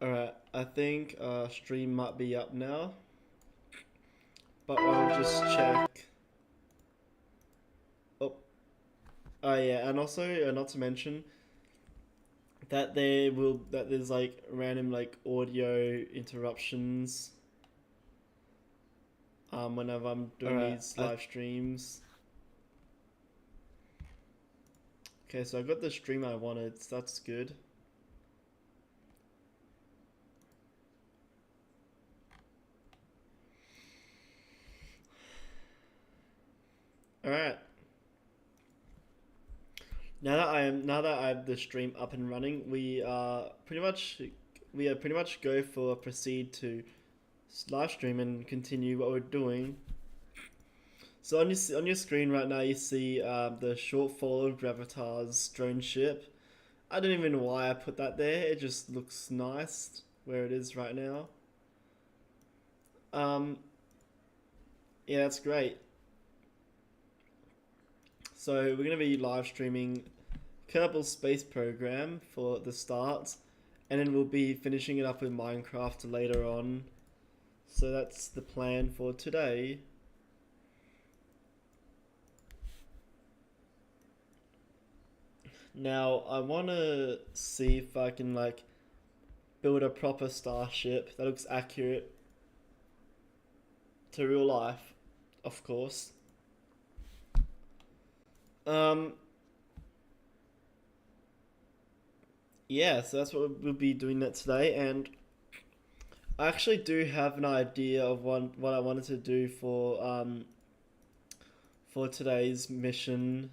Alright, I think stream might be up now, but I'll just check. Oh, oh yeah, and also not to mention that there's like random like audio interruptions whenever I'm doing Alright, these live streams. Okay, so I got the stream I wanted, so that's good. Alright. Now that I have the stream up and running, we are pretty much go for proceed to live stream and continue what we're doing. So on your screen right now, you see the shortfall of Gravitar's drone ship. I don't even know why I put that there. It just looks nice where it is right now. Um, yeah, that's great. So we're gonna be live streaming Kerbal Space Program for the start, and then we'll be finishing it up with Minecraft later on. So that's the plan for today. Now I want to see if I can like build a proper starship that looks accurate to real life, of course. Um, yeah, so that's what we'll be doing that today, and I actually do have an idea of what I wanted to do for today's mission.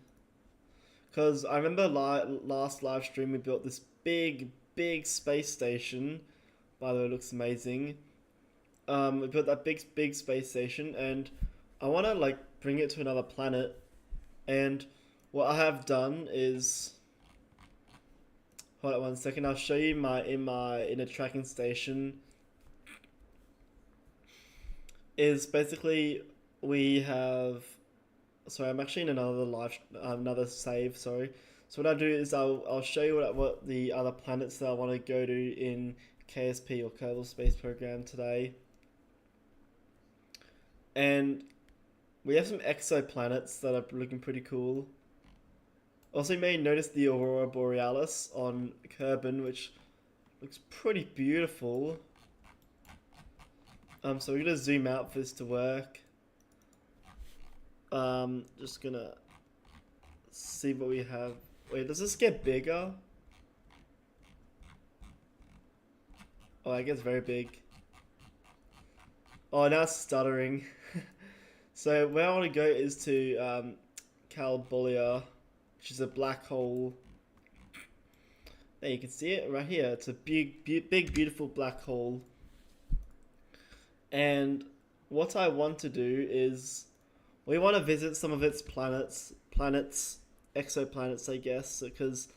Because I remember last live stream we built this big space station. By the way, it looks amazing. We built that big space station, and I want to like bring it to another planet. And what I have done is, hold on one second. I'll show you in a tracking station. Is basically we have. Sorry, I'm actually in another save. Sorry. So what I do is I'll show you what the other planets that I want to go to in KSP or Kerbal Space Program today. And we have some exoplanets that are looking pretty cool. Also, you may notice the Aurora Borealis on Kerbin, which looks pretty beautiful. So we're gonna zoom out for this to work. Just gonna see what we have. Wait, does this get bigger? Oh, it gets very big. Oh, now it's stuttering. So where I want to go is to Calbolia, which is a black hole. There, you can see it right here. It's a big, beautiful black hole. And what I want to do is, we want to visit some of its exoplanets, I guess, because,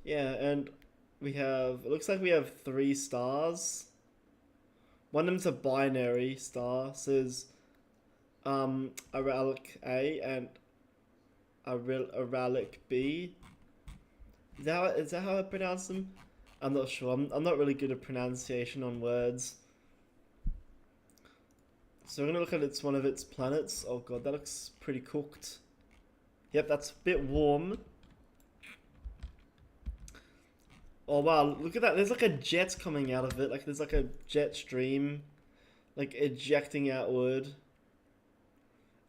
yeah, and it looks like we have 3 stars. One of them's a binary star, so there's Aralic A and Aralic B. Is that how I pronounce them? I'm not sure. I'm not really good at pronunciation on words. So we're gonna look at one of its planets. Oh god, that looks pretty cooked. Yep, that's a bit warm. Oh wow, look at that. There's like a jet coming out of it. Like there's like a jet stream, like ejecting outward.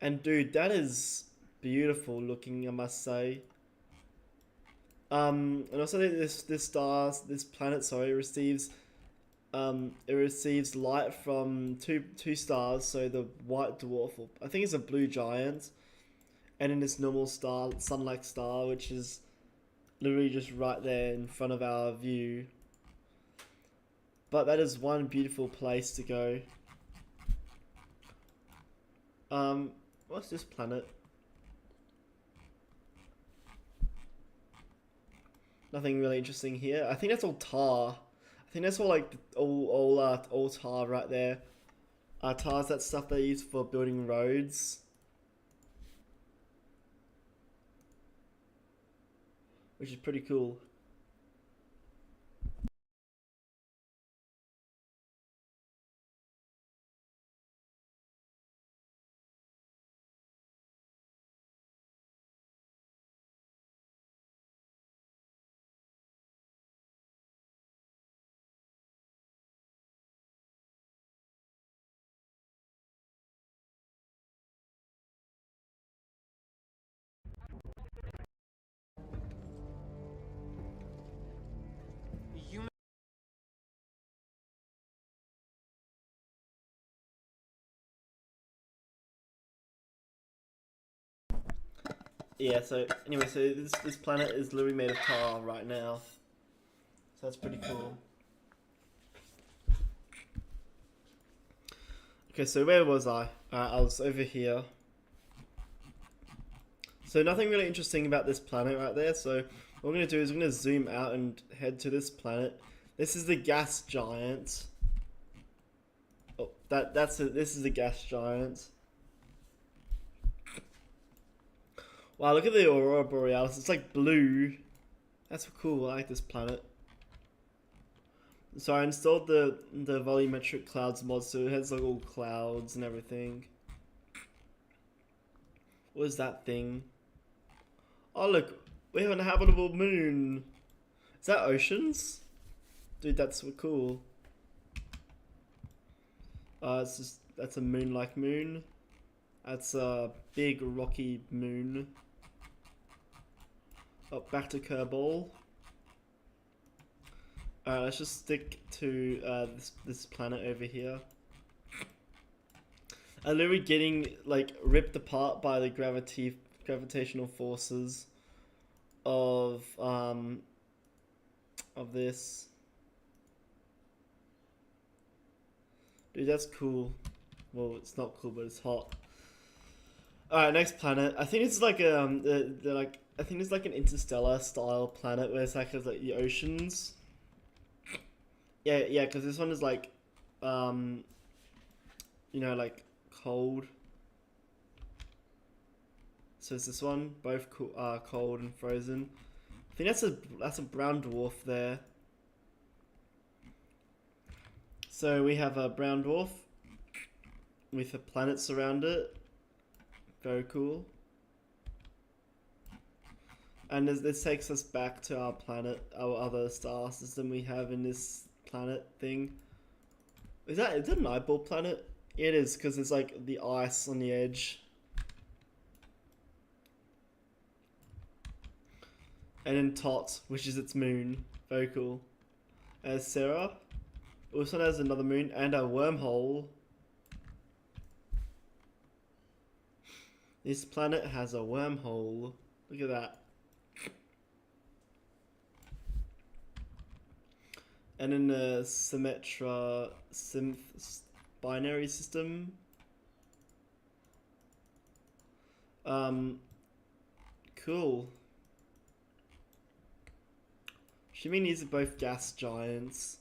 And dude, that is beautiful looking, I must say. And also this planet, sorry, it receives light from two stars. So the white dwarf, or I think it's a blue giant, and then this normal star, sun-like star, which is literally just right there in front of our view. But that is one beautiful place to go. What's this planet? Nothing really interesting here. I think that's all tar. I think that's all like all tar right there. Tar's that stuff they use for building roads, which is pretty cool. yeah. So anyway, so this planet is literally made of tar right now. So that's pretty cool. Okay, so where was I? I was over here. So nothing really interesting about this planet right there. So what we're gonna do is we're gonna zoom out and head to this planet. This is the gas giant. Oh, this is the gas giant. Wow, look at the aurora borealis. It's like blue. That's cool. I like this planet. So I installed the volumetric clouds mod, so it has like all clouds and everything. What is that thing? Oh look, we have an habitable moon. Is that oceans? Dude, that's so cool. It's just that's a moon-like moon. That's a big rocky moon. Oh, back to Kerbal. Alright, let's just stick to this planet over here. I'm literally getting like ripped apart by the gravitational forces of this. Dude, that's cool. Well, it's not cool, but it's hot. Alright, next planet. I think it's like I think it's like an interstellar style planet where it's like the oceans. Yeah, because this one is like, you know, like cold. So it's this one, both cold and frozen. I think that's a brown dwarf there. So we have a brown dwarf with the planets around it. Very cool. And this takes us back to our planet, our other star system we have in this planet thing. Is it an eyeball planet? It is, because there's like the ice on the edge. And then Tot, which is its moon. Very cool. As Sarah also has another moon and a wormhole. This planet has a wormhole. Look at that. And in the Symmetra synth binary system. Cool. Assuming these are both gas giants.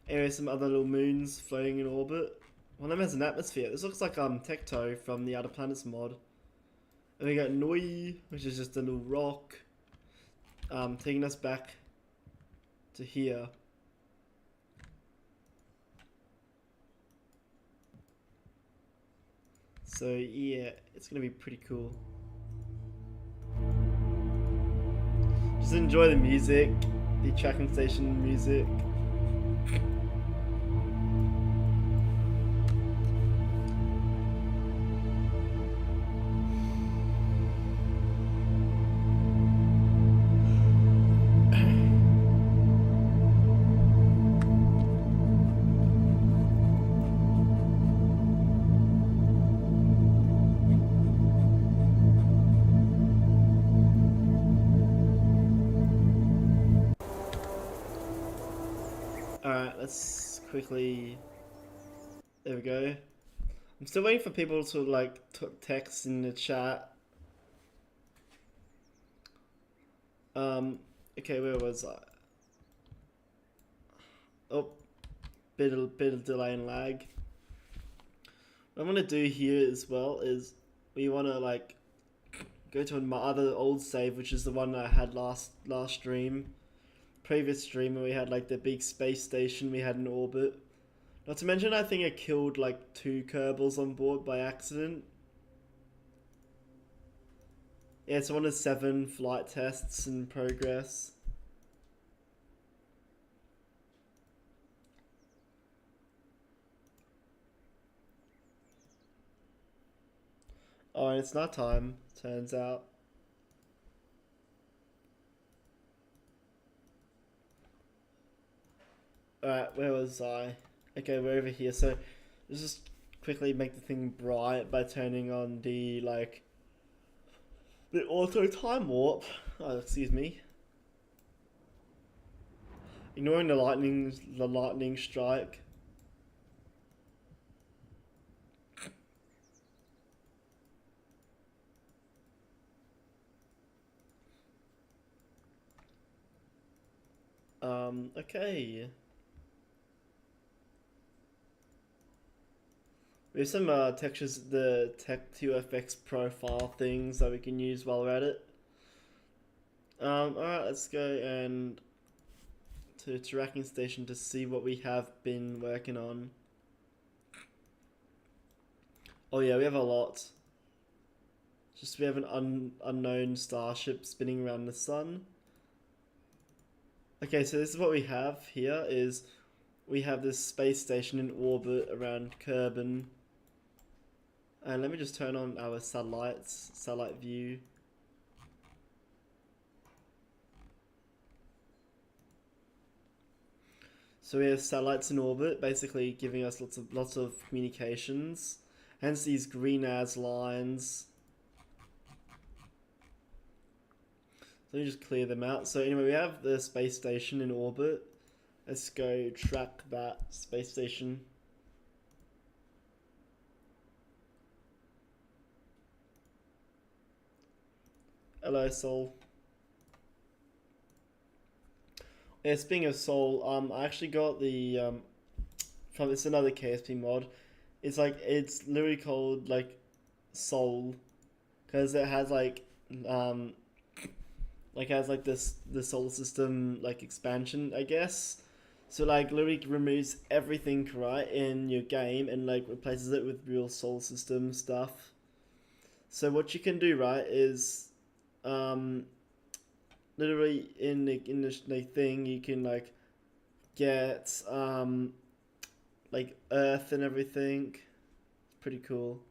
Anyway, some other little moons floating in orbit. One of them has an atmosphere. This looks like Tecto from the Outer Planets mod. And we got Noi, which is just a little rock. Taking us back to here. So yeah, it's gonna be pretty cool. Just enjoy the music, the tracking station music. Alright, let's quickly... There we go. I'm still waiting for people to like text in the chat. Okay, where was I? Oh, bit of delay and lag. What I'm gonna do here as well is we wanna like go to my other old save, which is the one that I had last stream. Previous stream where we had like the big space station we had in orbit. Not to mention I think I killed like 2 Kerbals on board by accident. Yeah, it's one of 7 flight tests in progress. Oh, and it's not time, turns out. Alright, where was I? Okay, we're over here. So let's just quickly make the thing bright by turning on the like The auto time warp. Oh, excuse me. Ignoring the lightning strike. Okay. We have some textures, the Tech 2FX profile things that we can use while we're at it. Alright, let's go and to tracking station to see what we have been working on. Oh yeah, we have a lot. Just we have an unknown starship spinning around the sun. Okay, so this is what we have here is we have this space station in orbit around Kerbin. And let me just turn on our satellite view. So we have satellites in orbit, basically giving us lots of communications. Hence these green as lines. So let me just clear them out. So anyway, we have the space station in orbit. Let's go track that space station. Hello, Sol. Yeah, speaking of Sol, I actually got the from it's another KSP mod. It's literally called like Sol, because it has has like this the solar system like expansion, I guess. So like literally removes everything right in your game and like replaces it with real solar system stuff. So what you can do right is um literally in the thing you can like get like Earth and everything. It's pretty cool.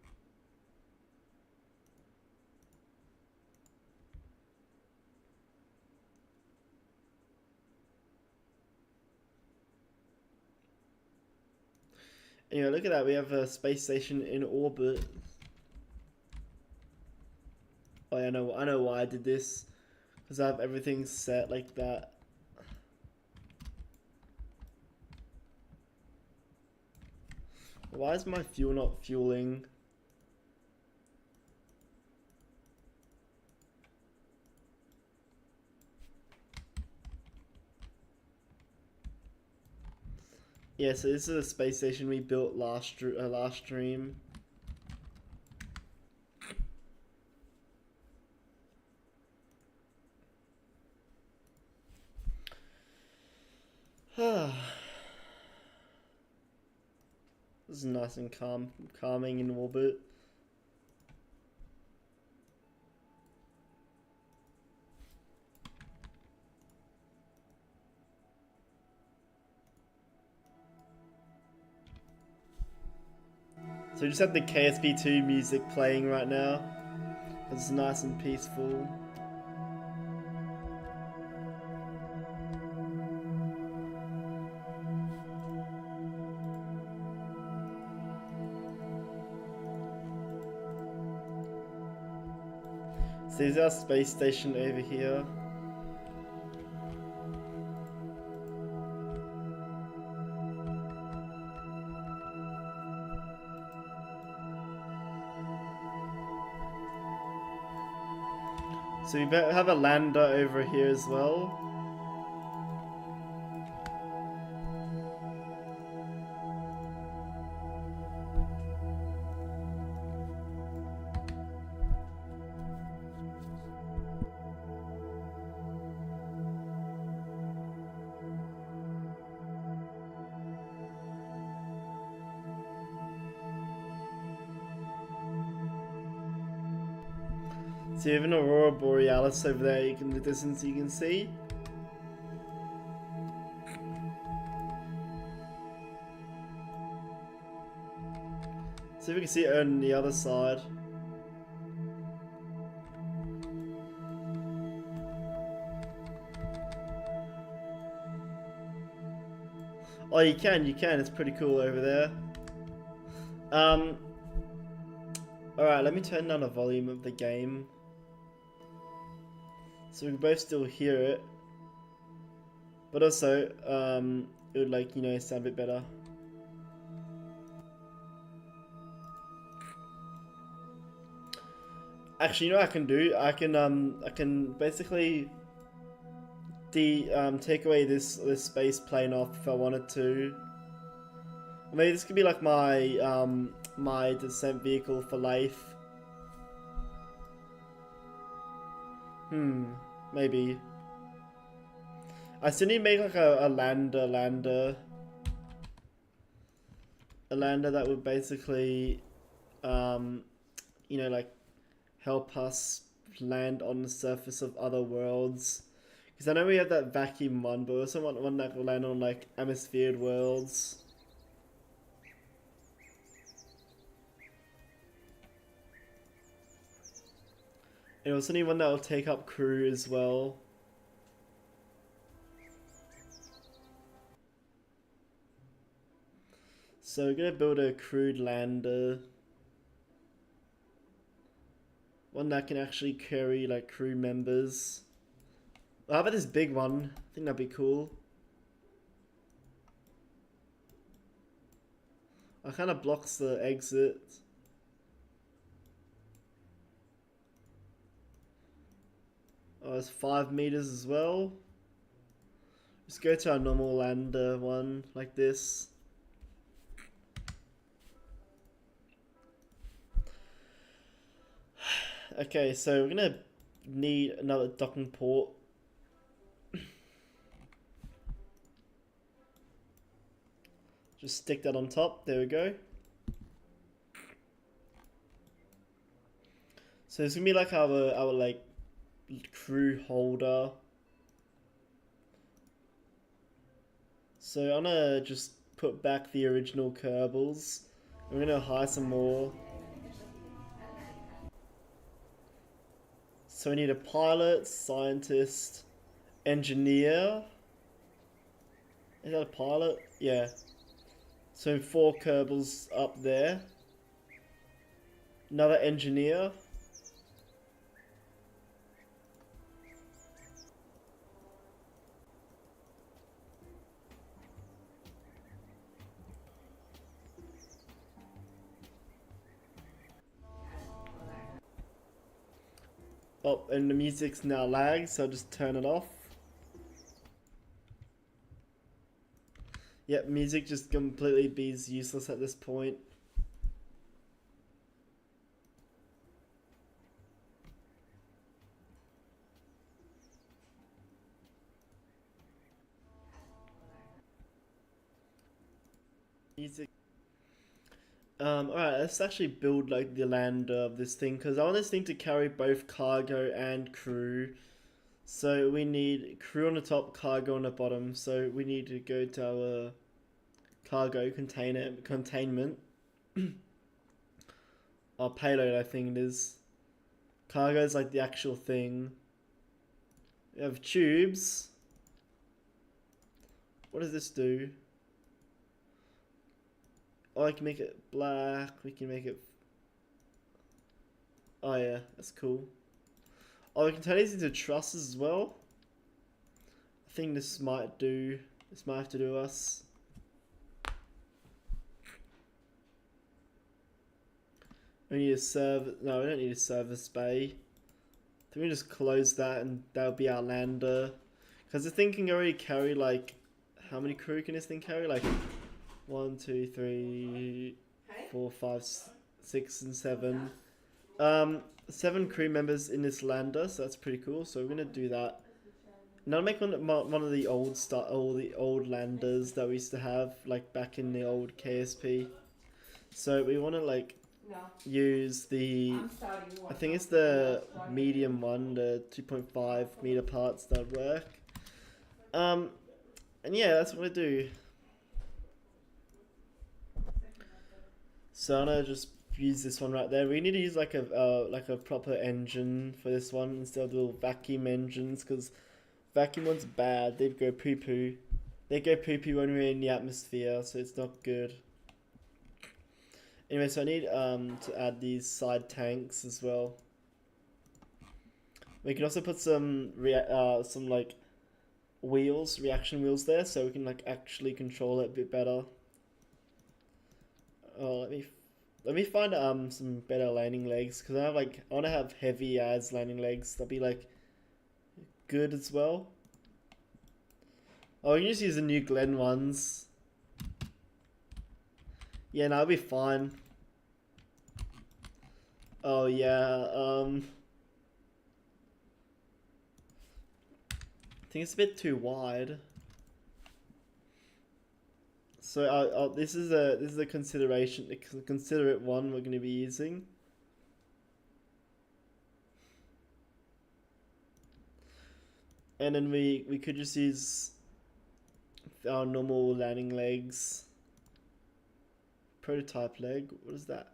Anyway, look at that. We have a space station in orbit. Oh, yeah, I know why I did this. Because I have everything set like that. Why is my fuel not fueling? Yeah, so this is a space station we built last stream. This is nice and calming in orbit. So we just have the KSP2 music playing right now. It's nice and peaceful. So there's our space station over here. So we have a lander over here as well. So you have an Aurora Borealis over there in the distance you can see. See if we can see it on the other side. Oh, you can. It's pretty cool over there. Alright, let me turn down the volume of the game. So we can both still hear it. But also, it would like, you know, sound a bit better. Actually, you know what I can do? I can basically take away this space plane off if I wanted to. Maybe this could be like my descent vehicle for life. Maybe. I still need to make like a lander that would basically, you know, like help us land on the surface of other worlds. Because I know we have that vacuum one, but we also want one that will land on like atmosphered worlds. And also need one that will take up crew as well. So we're gonna build a crewed lander. One that can actually carry like crew members. Well, how about this big one? I think that'd be cool. It kind of blocks the exit. Oh, it's 5 meters as well. Let's go to our normal lander one, like this. Okay, so we're gonna need another docking port. Just stick that on top, there we go. So it's gonna be like our like crew holder. So I'm gonna just put back the original Kerbals. We're gonna hire some more. So we need a pilot, scientist, engineer. Is that a pilot? Yeah. So 4 Kerbals up there. Another engineer. Oh, and the music's now lagged, so I'll just turn it off. Yep, music just completely be useless at this point. Music. Alright, let's actually build like the lander of this thing, because I want this thing to carry both cargo and crew. So we need crew on the top, cargo on the bottom. So we need to go to our cargo containment. Our payload, I think it is. Cargo is like the actual thing. We have tubes. What does this do? Oh, I can make it black. We can make it. Oh yeah, that's cool. Oh, we can turn these into trusses as well. I think this might do. This might have to do us. We need a server. No, we don't need a service bay. I think we just close that and that'll be our lander. Because the thing can already carry like. How many crew can this thing carry? Like 1, 2, 3, 4, 5, 6, and 7. 7 crew members in this lander, so that's pretty cool. So we're gonna do that. Now I'll make one of the old landers that we used to have, like back in the old KSP. So we want to like use the, I think it's the medium one, the 2.5 meter parts that work. And yeah, that's what I do. So I'm gonna just use this one right there. We need to use like a proper engine for this one instead of the little vacuum engines, because vacuum ones bad. They go poo poo. They go poo poo when we're in the atmosphere, so it's not good. Anyway, so I need to add these side tanks as well. We can also put some like reaction wheels there, so we can like actually control it a bit better. Oh, let me find some better landing legs because I want to have heavy as landing legs. That'd be like good as well. Oh, we can just use the new Glen ones. Yeah, no, it'll be fine. Oh yeah, I think it's a bit too wide. So this is a consideration, a considerate one we're going to be using. And then we could just use our normal landing legs. Prototype leg. What is that?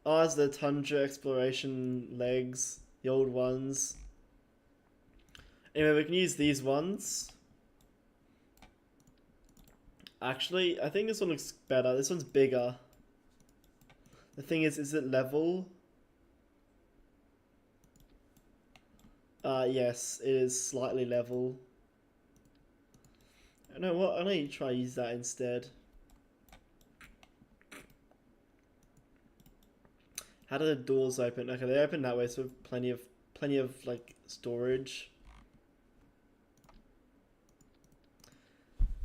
Oh, it's the Tundra exploration legs, the old ones. Anyway, we can use these ones. Actually, I think this one looks better. This one's bigger. The thing is it level? Yes, it is slightly level. I know what, I know you try to use that instead. How do the doors open? Okay, they open that way, so plenty of like storage.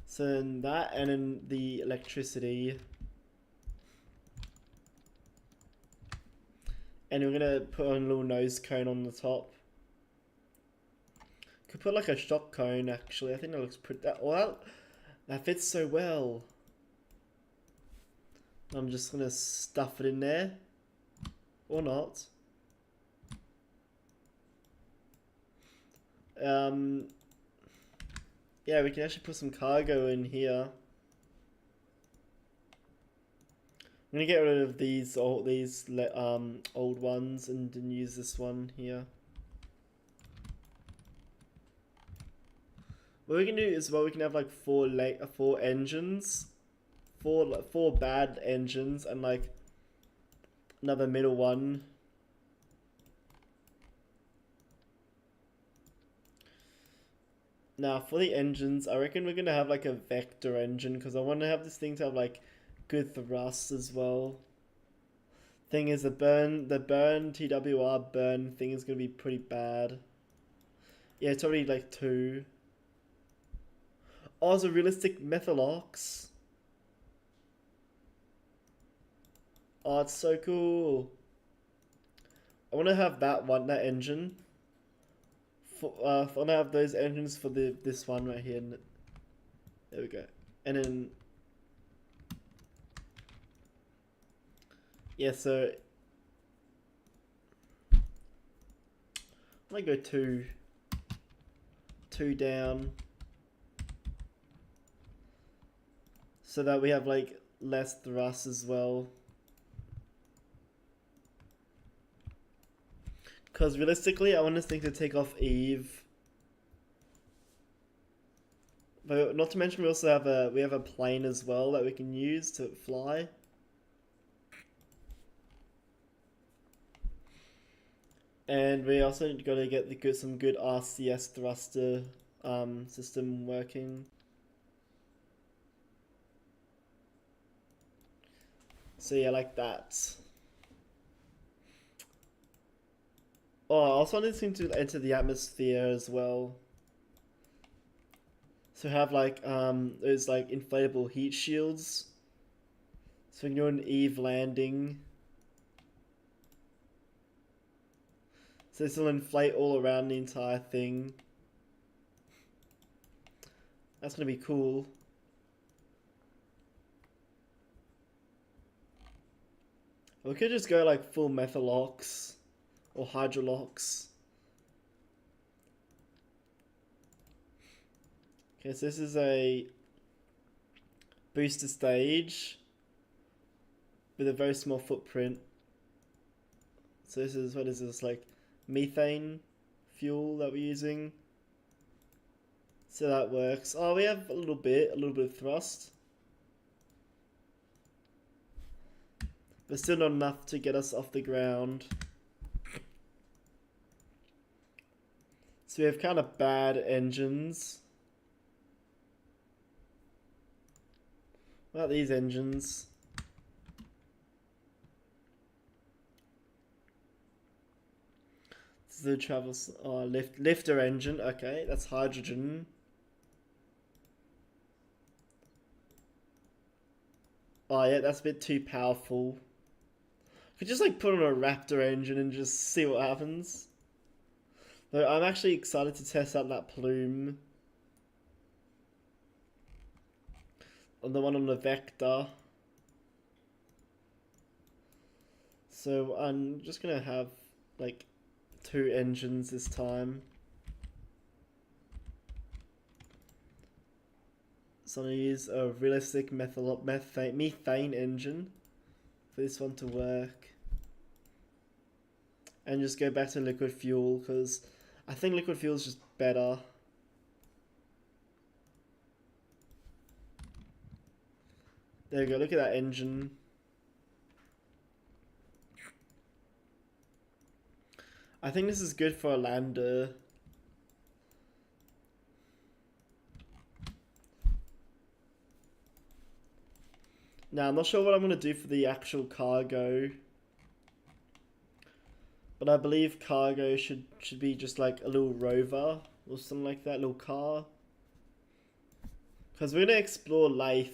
So then that, and then the electricity. And we're gonna put on a little nose cone on the top. Could put like a shock cone actually. I think that looks pretty. That fits so well. I'm just gonna stuff it in there, or not. Yeah, we can actually put some cargo in here. I'm gonna get rid of these old ones and then use this one here. What we can do is, well, we can have like four engines, four bad engines, and like another middle one. Now for the engines, I reckon we're gonna have like a vector engine because I want to have this thing to have like good thrust as well. Thing is, the TWR burn thing is gonna be pretty bad. Yeah, it's already like 2. Oh, it's a realistic Methalox. Oh, it's so cool. I want to have that engine. I want to have those engines for this one right here. There we go. And then, yeah, so I might go two down, so that we have like less thrust as well. Because realistically, I want this thing to take off Eve. But not to mention, we also have a plane as well that we can use to fly. And we also got to get some good RCS thruster system working. So yeah, like that. Oh, I also want this thing to enter the atmosphere as well. So have like those like inflatable heat shields. So when you're an Eve landing, so this will inflate all around the entire thing. That's gonna be cool. We could just go like full Methalox or Hydrolox. Okay, so this is a booster stage with a very small footprint. So this is, what is this, like methane fuel that we're using? So that works. Oh, we have a little bit of thrust. but still not enough to get us off the ground. So we have kind of bad engines. What about these engines? This is the travels lifter engine. Okay, that's hydrogen. Oh yeah, that's a bit too powerful. Could just like put on a Raptor engine and just see what happens. Though I'm actually excited to test out that plume. On the one on the Vector. So I'm just gonna have like 2 engines this time. So I'm gonna use a realistic methane engine for this one to work. And just go back to liquid fuel because I think liquid fuel is just better. There we go, look at that engine. I think this is good for a lander. Now, I'm not sure what I'm going to do for the actual cargo. But I believe cargo should be just like a little rover or something like that, little car. Because we're going to explore Lathe.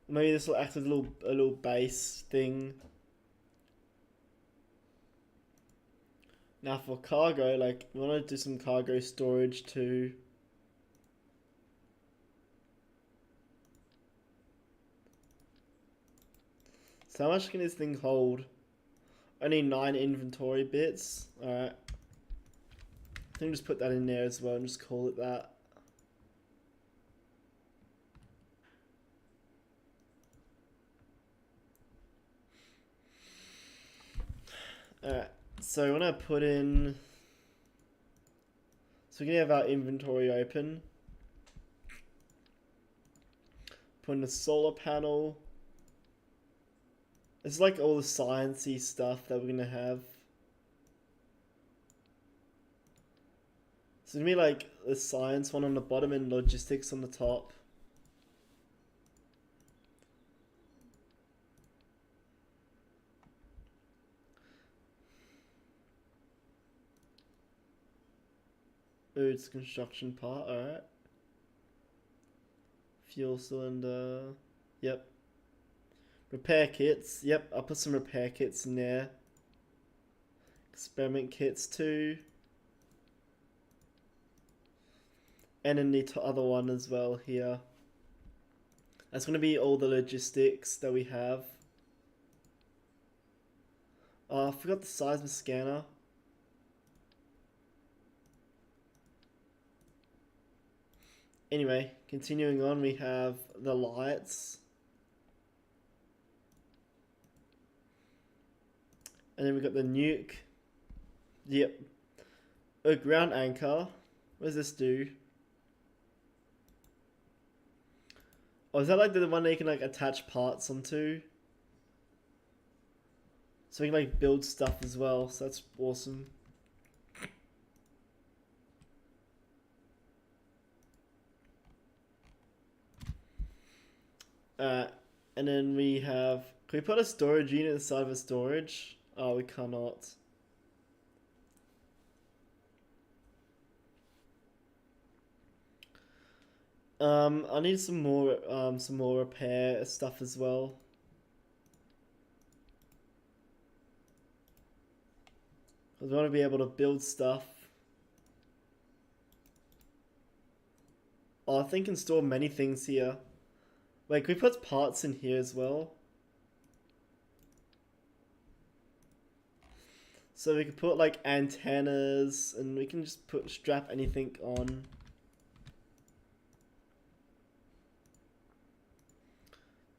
Maybe this will act as a little base thing. Now for cargo, like, we want to do some cargo storage too. So how much can this thing hold? Only 9 inventory bits. Alright. I think just put that in there as well and just call it that. Alright. So when I put in... So we're going to have our inventory open. Put in a solar panel. It's like all the sciencey stuff that we're going to have. So it's going to be like the science one on the bottom and logistics on the top. Ooh, it's construction part, alright. Fuel cylinder, yep. Repair kits, yep, I'll put some repair kits in there. Experiment kits too. And then the other one as well here. That's going to be all the logistics that we have. Oh, I forgot the size of the scanner. Anyway, continuing on, we have the lights. And then we've got the nuke. Yep. A ground anchor. What does this do? Oh, is that like the one that you can like attach parts onto? So we can like build stuff as well, so that's awesome. And then we have... Can we put a storage unit inside of a storage? Oh, we cannot. I need some more repair stuff as well. Because we want to be able to build stuff. Oh, I think can store many things here. Wait, can we put parts in here as well? So we can put like antennas and we can just strap anything on.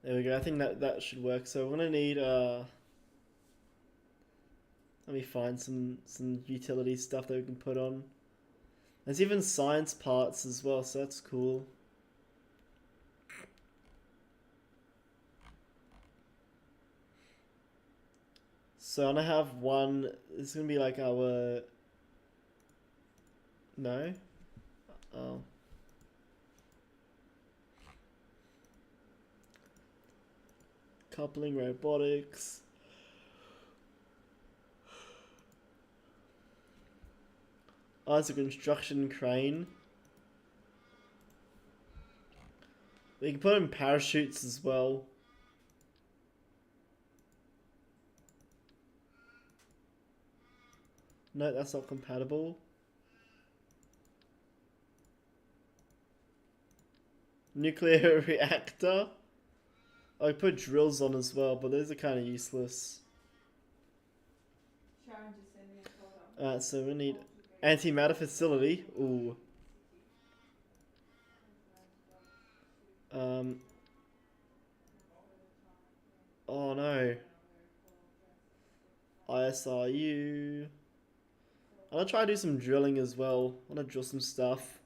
There we go, I think that should work. So we're gonna need let me find some utility stuff that we can put on. There's even science parts as well, so that's cool. So I'm gonna have one. This is gonna be like our. No. Oh. Coupling robotics. Oh, it's a construction crane. We can put in parachutes as well. No, that's not compatible. Nuclear reactor. I put drills on as well, but those are kind of useless. So we need antimatter facility. Ooh. Um. Oh no. ISRU. I'm gonna try to do some drilling as well. I wanna drill some stuff.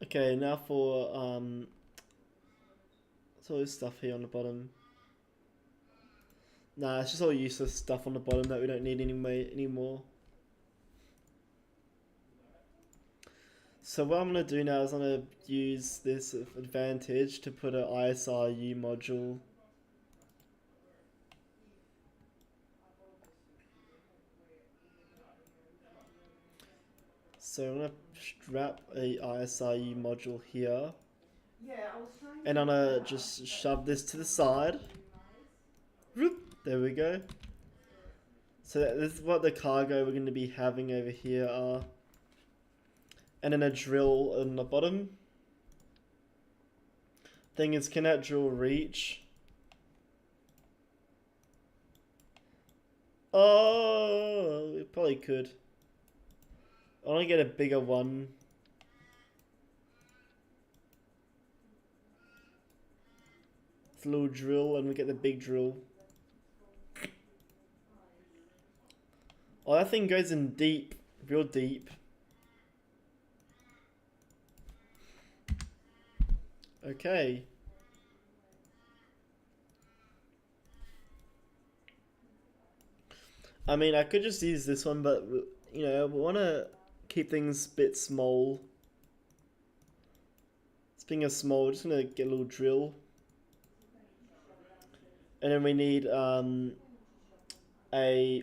Okay, now for what's all this stuff here on the bottom? Nah, it's just all useless stuff on the bottom that we don't need anymore. So what I'm gonna do now is I'm gonna use this advantage to put an ISRU module. So I'm gonna strap a ISRU module here. And I'm gonna just shove this to the side. There we go. So this is what the cargo we're going to be having over here are. And then a drill on the bottom. Thing is, can that drill reach? Oh, it probably could. I want to get a bigger one. It's a little drill and we get the big drill. Oh, that thing goes in deep. Real deep. Okay. I mean, I could just use this one, but, you know, we want to keep things a bit small. Speaking of small, we're just going to get a little drill. And then we need a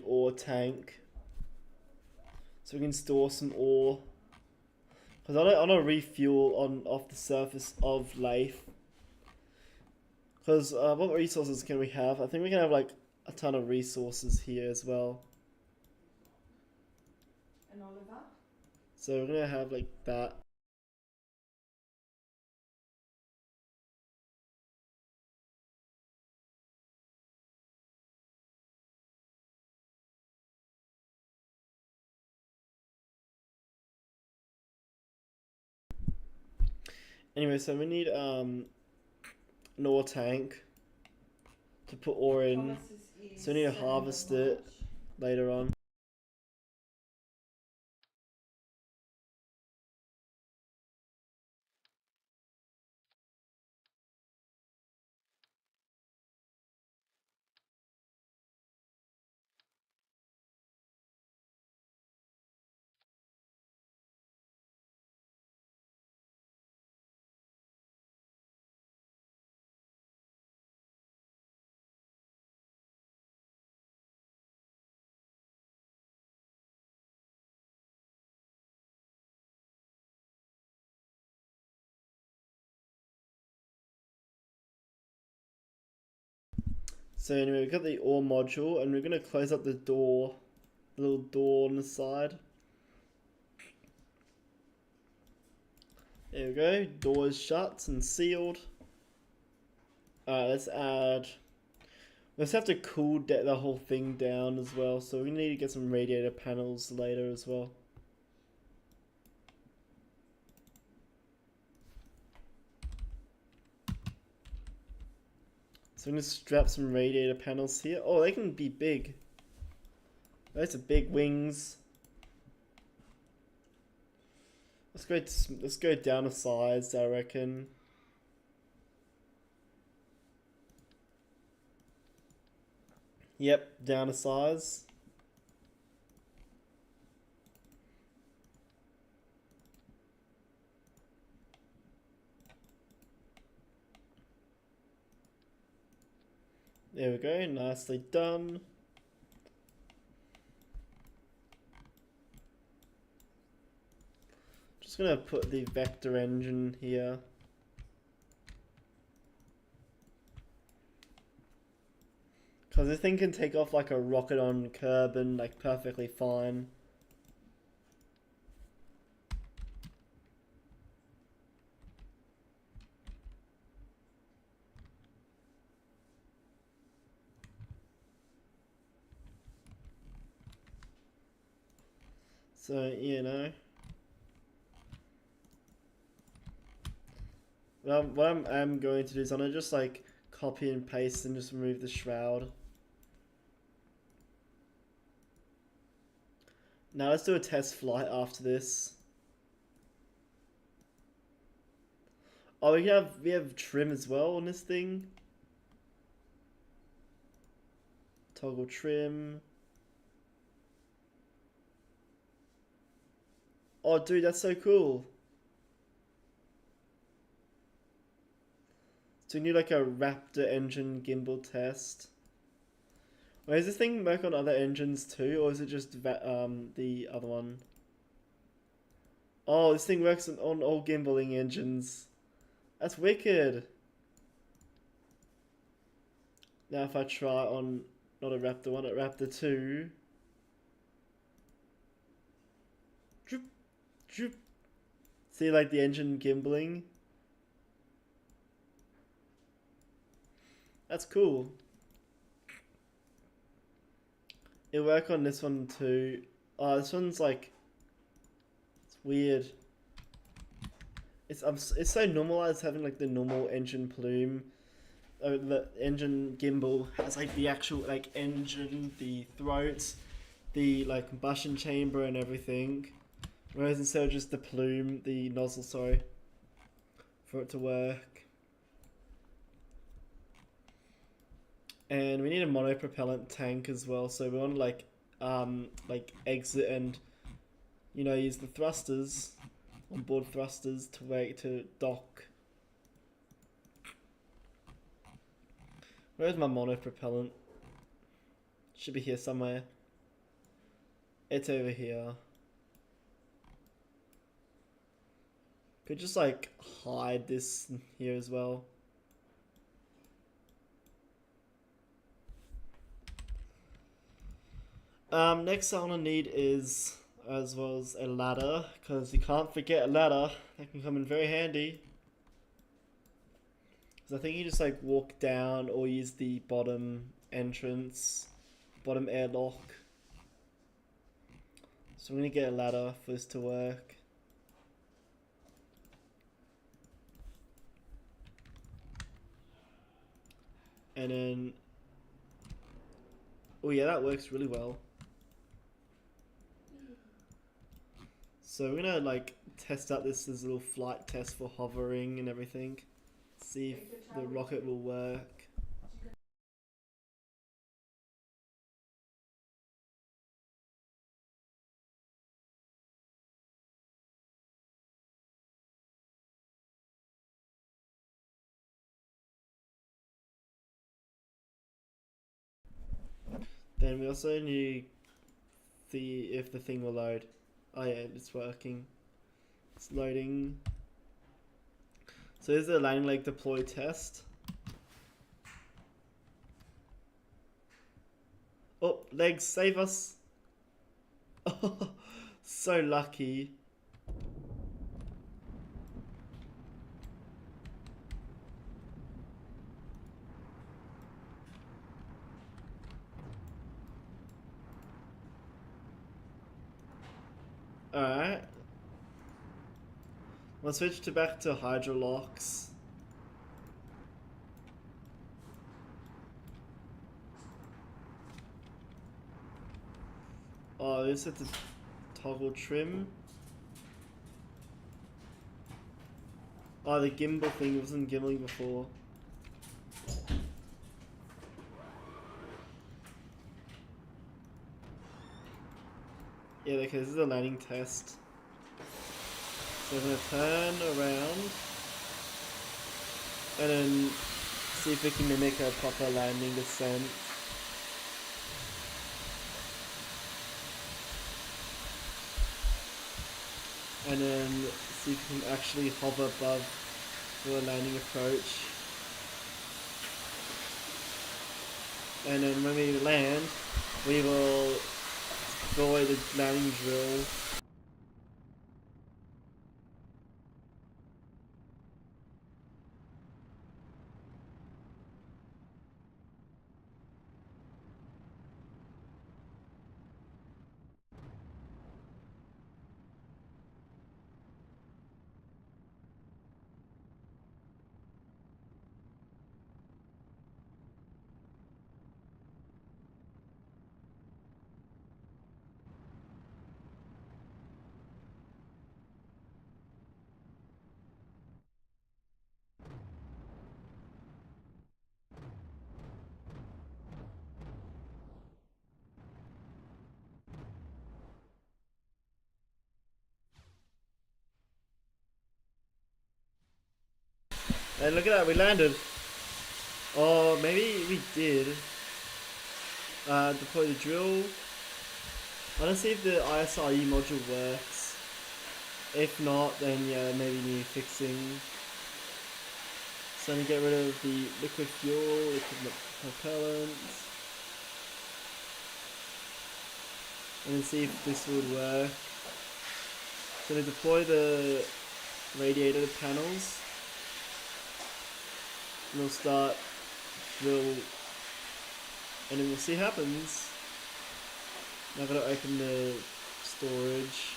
ore tank. So we can store some ore. Because I don't want to refuel off the surface of Lathe. Because what resources can we have? I think we can have like a ton of resources here as well. So we're gonna have like that. Anyway, so we need an ore tank to put ore in. So we need to harvest it later on. So anyway, we've got the ore module and we're gonna close up the door, the little door on the side. There we go, door is shut and sealed. Alright, let's add. Let's have to cool the whole thing down as well, so we need to get some radiator panels later as well. So I'm gonna strap some radiator panels here. Oh, they can be big. Those are big wings. Let's go down a size, I reckon. Yep, down a size. There we go, nicely done. Just gonna put the vector engine here. Because this thing can take off like a rocket on Kerbin, like perfectly fine. So, you know. What I'm going to do is I'm going to just like copy and paste and just remove the shroud. Now let's do a test flight after this. Oh, we have trim as well on this thing. Toggle trim. Oh, dude, that's so cool. So we need like a Raptor engine gimbal test. Wait, does this thing work on other engines too, or is it just the other one? Oh, this thing works on all gimbaling engines. That's wicked. Now if I try on, not a Raptor 1, a Raptor 2. Droop, droop. See like the engine gimbaling? That's cool. It'll work on this one too. Oh, this one's like, it's weird. It's so normalized having like the normal engine plume. The engine gimbal has like the actual like engine, the throat, the like combustion chamber and everything. Whereas instead of just the plume, the nozzle, sorry, for it to work. And we need a monopropellant tank as well, so we want to like exit and use the thrusters, onboard thrusters to dock. Where's my monopropellant? Should be here somewhere. It's over here. Could just like hide this here as well. Next I'm gonna need is as well as a ladder, because you can't forget a ladder. That can come in very handy. Because I think you just like walk down or use the bottom entrance, bottom airlock. So I'm gonna get a ladder for this to work. And then, oh yeah, that works really well. So we're gonna like test out this little flight test for hovering and everything. See if the rocket will work. Then we also need if the thing will load. Oh yeah, it's working. It's loading. So here's the landing leg deploy test. Oh, legs, save us! Oh, so lucky. Alright. We'll switch back to hydrolocks. Oh, this is to toggle trim. Oh, the gimbal thing wasn't gimbaling before. Yeah, okay, this is a landing test. So we're gonna turn around and then see if we can mimic a proper landing descent. And then see if we can actually hover above for a landing approach. And then when we land, we will deploy the landing drill. And look at that, we landed. Or maybe we did. Deploy the drill. I want to see if the ISRE module works. If not, then yeah, maybe need fixing. So I'm gonna get rid of the liquid fuel, liquid propellant. And then see if this would work. So to deploy the radiator panels. And we'll start drill, and then we'll see what happens. Now I've got to open the storage.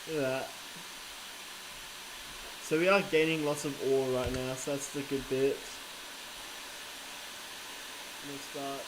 Look at that. So we are gaining lots of ore right now, so that's the good bit. We'll start.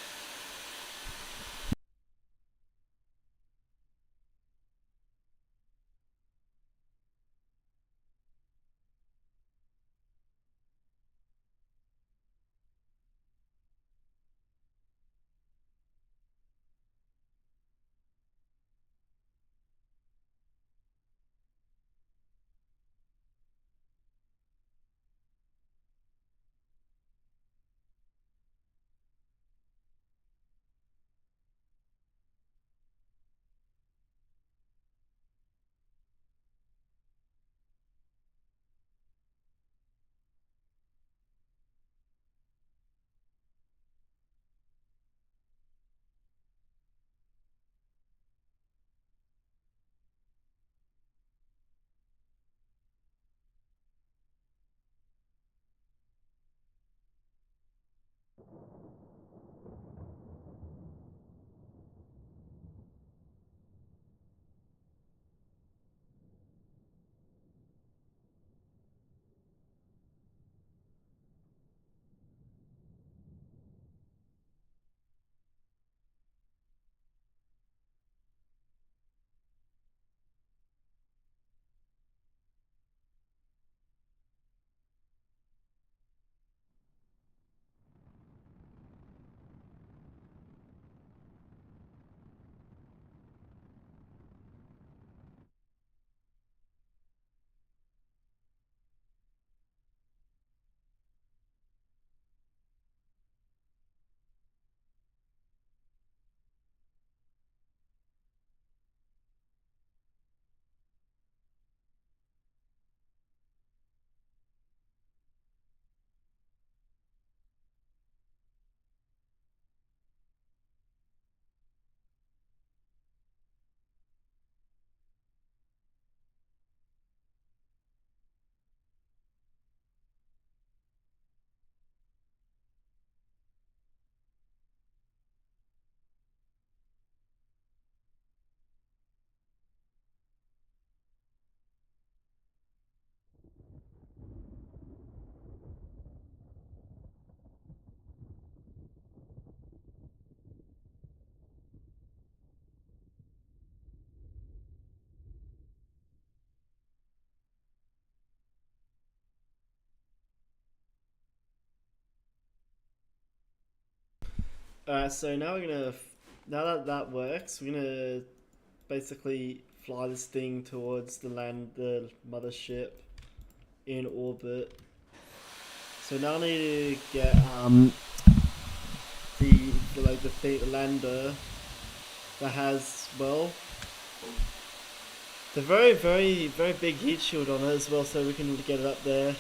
Alright, so now we're gonna, now that that works, we're gonna basically fly this thing towards the land, the mothership in orbit. So now I need to get the lander that has, well, the very big heat shield on it as well, so we can get it up there.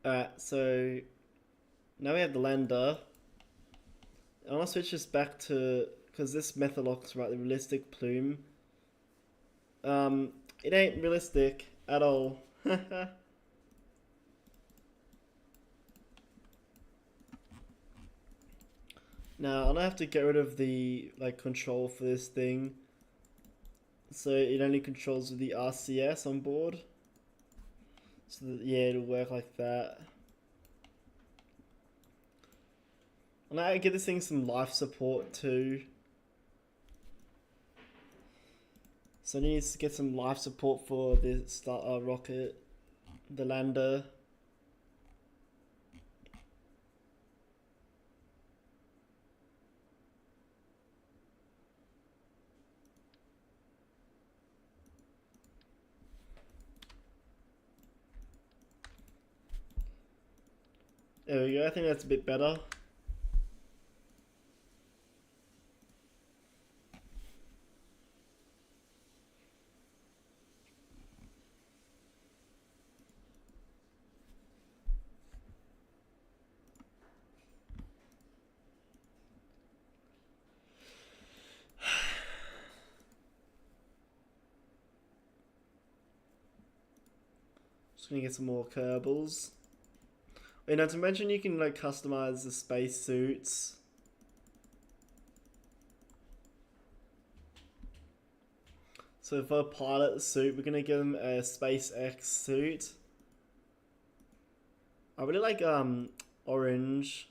Alright, so now we have the lander. I want to switch this back to, because this method locks right, the realistic plume. It ain't realistic at all. Now I'm gonna have to get rid of the control for this thing, so it only controls with the RCS on board. So that, yeah, it'll work like that. And I give this thing some life support too. So I need to get some life support for the rocket, the lander. There we go, I think that's a bit better. Just gonna get some more Kerbals. Wait, now to mention you can customize the space suits. So for a pilot suit, we're gonna give them a SpaceX suit. I really like orange.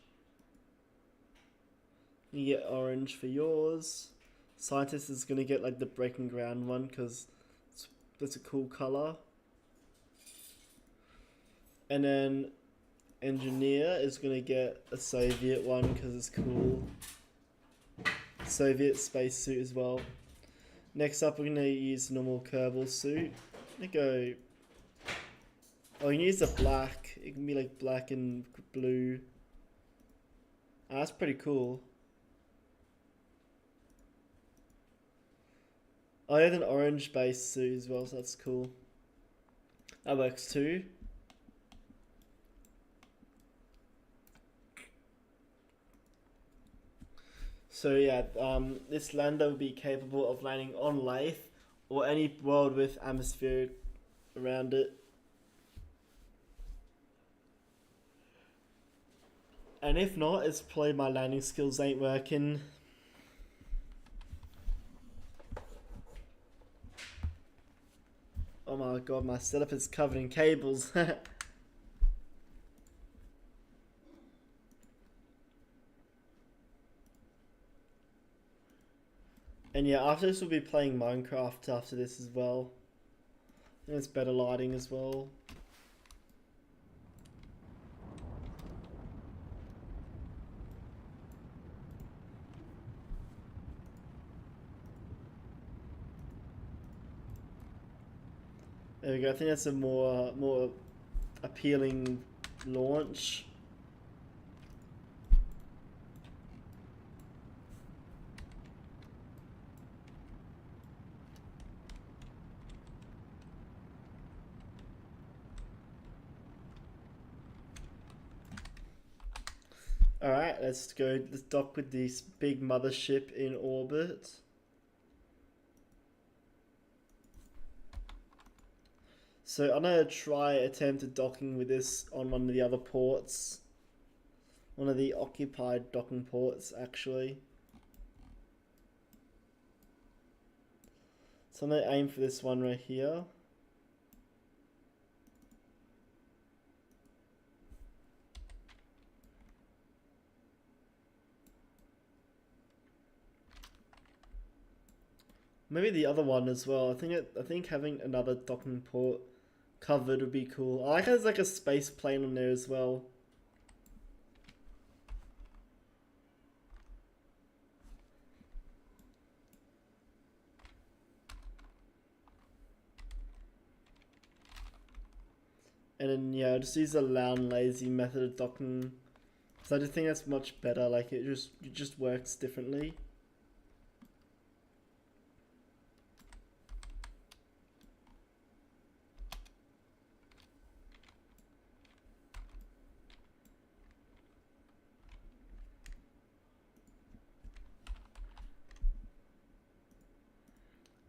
You get orange for yours. Scientist is gonna get the breaking ground one because that's a cool color. And then engineer is gonna get a Soviet one because it's cool. Soviet space suit as well. Next up, we're gonna use normal Kerbal suit. I'm gonna go. Oh, you can use the black. It can be black and blue. That's pretty cool. I have an orange base suit as well, so that's cool. That works too. So yeah, this lander will be capable of landing on Lathe or any world with atmosphere around it. And if not, it's probably my landing skills ain't working. Oh my god, my setup is covered in cables. And yeah, after this we'll be playing Minecraft after this as well. And it's better lighting as well. There we go. I think that's a more appealing launch. Alright, let's go. Let's dock with this big mothership in orbit. So I'm gonna try attempt docking with this on one of the other ports. One of the occupied docking ports, actually. So I'm gonna aim for this one right here. Maybe the other one as well. I think having another docking port covered would be cool. I like how there's like a space plane on there as well. And then yeah, just use the loud and lazy method of docking. So I just think that's much better. Like it just works differently.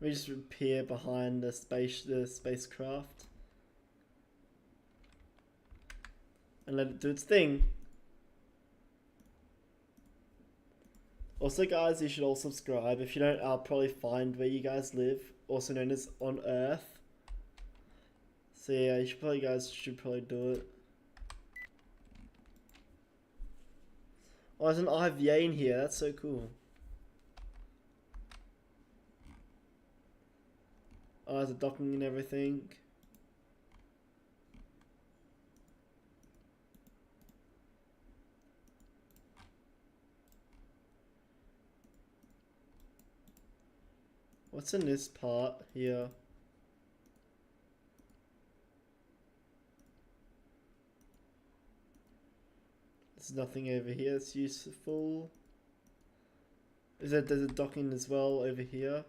We just appear behind the spacecraft. And let it do its thing. Also guys, you should all subscribe. If you don't, I'll probably find where you guys live. Also known as on Earth. So yeah, you guys should probably do it. Oh, there's an IVA in here. That's so cool. Oh, there's a docking and everything. What's in this part here? There's nothing over here that's useful. There's a docking as well over here.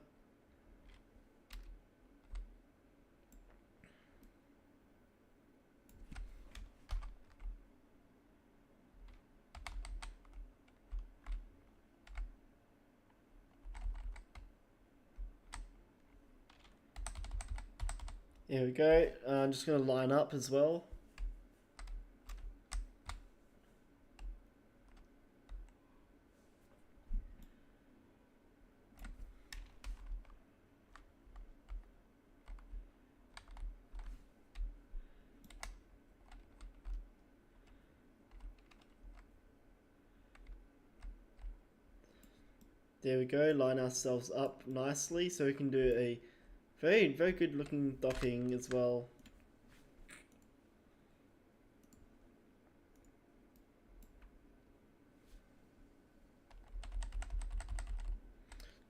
Here we go. I'm just going to line up as well. There we go, line ourselves up nicely so we can do a very good looking docking as well.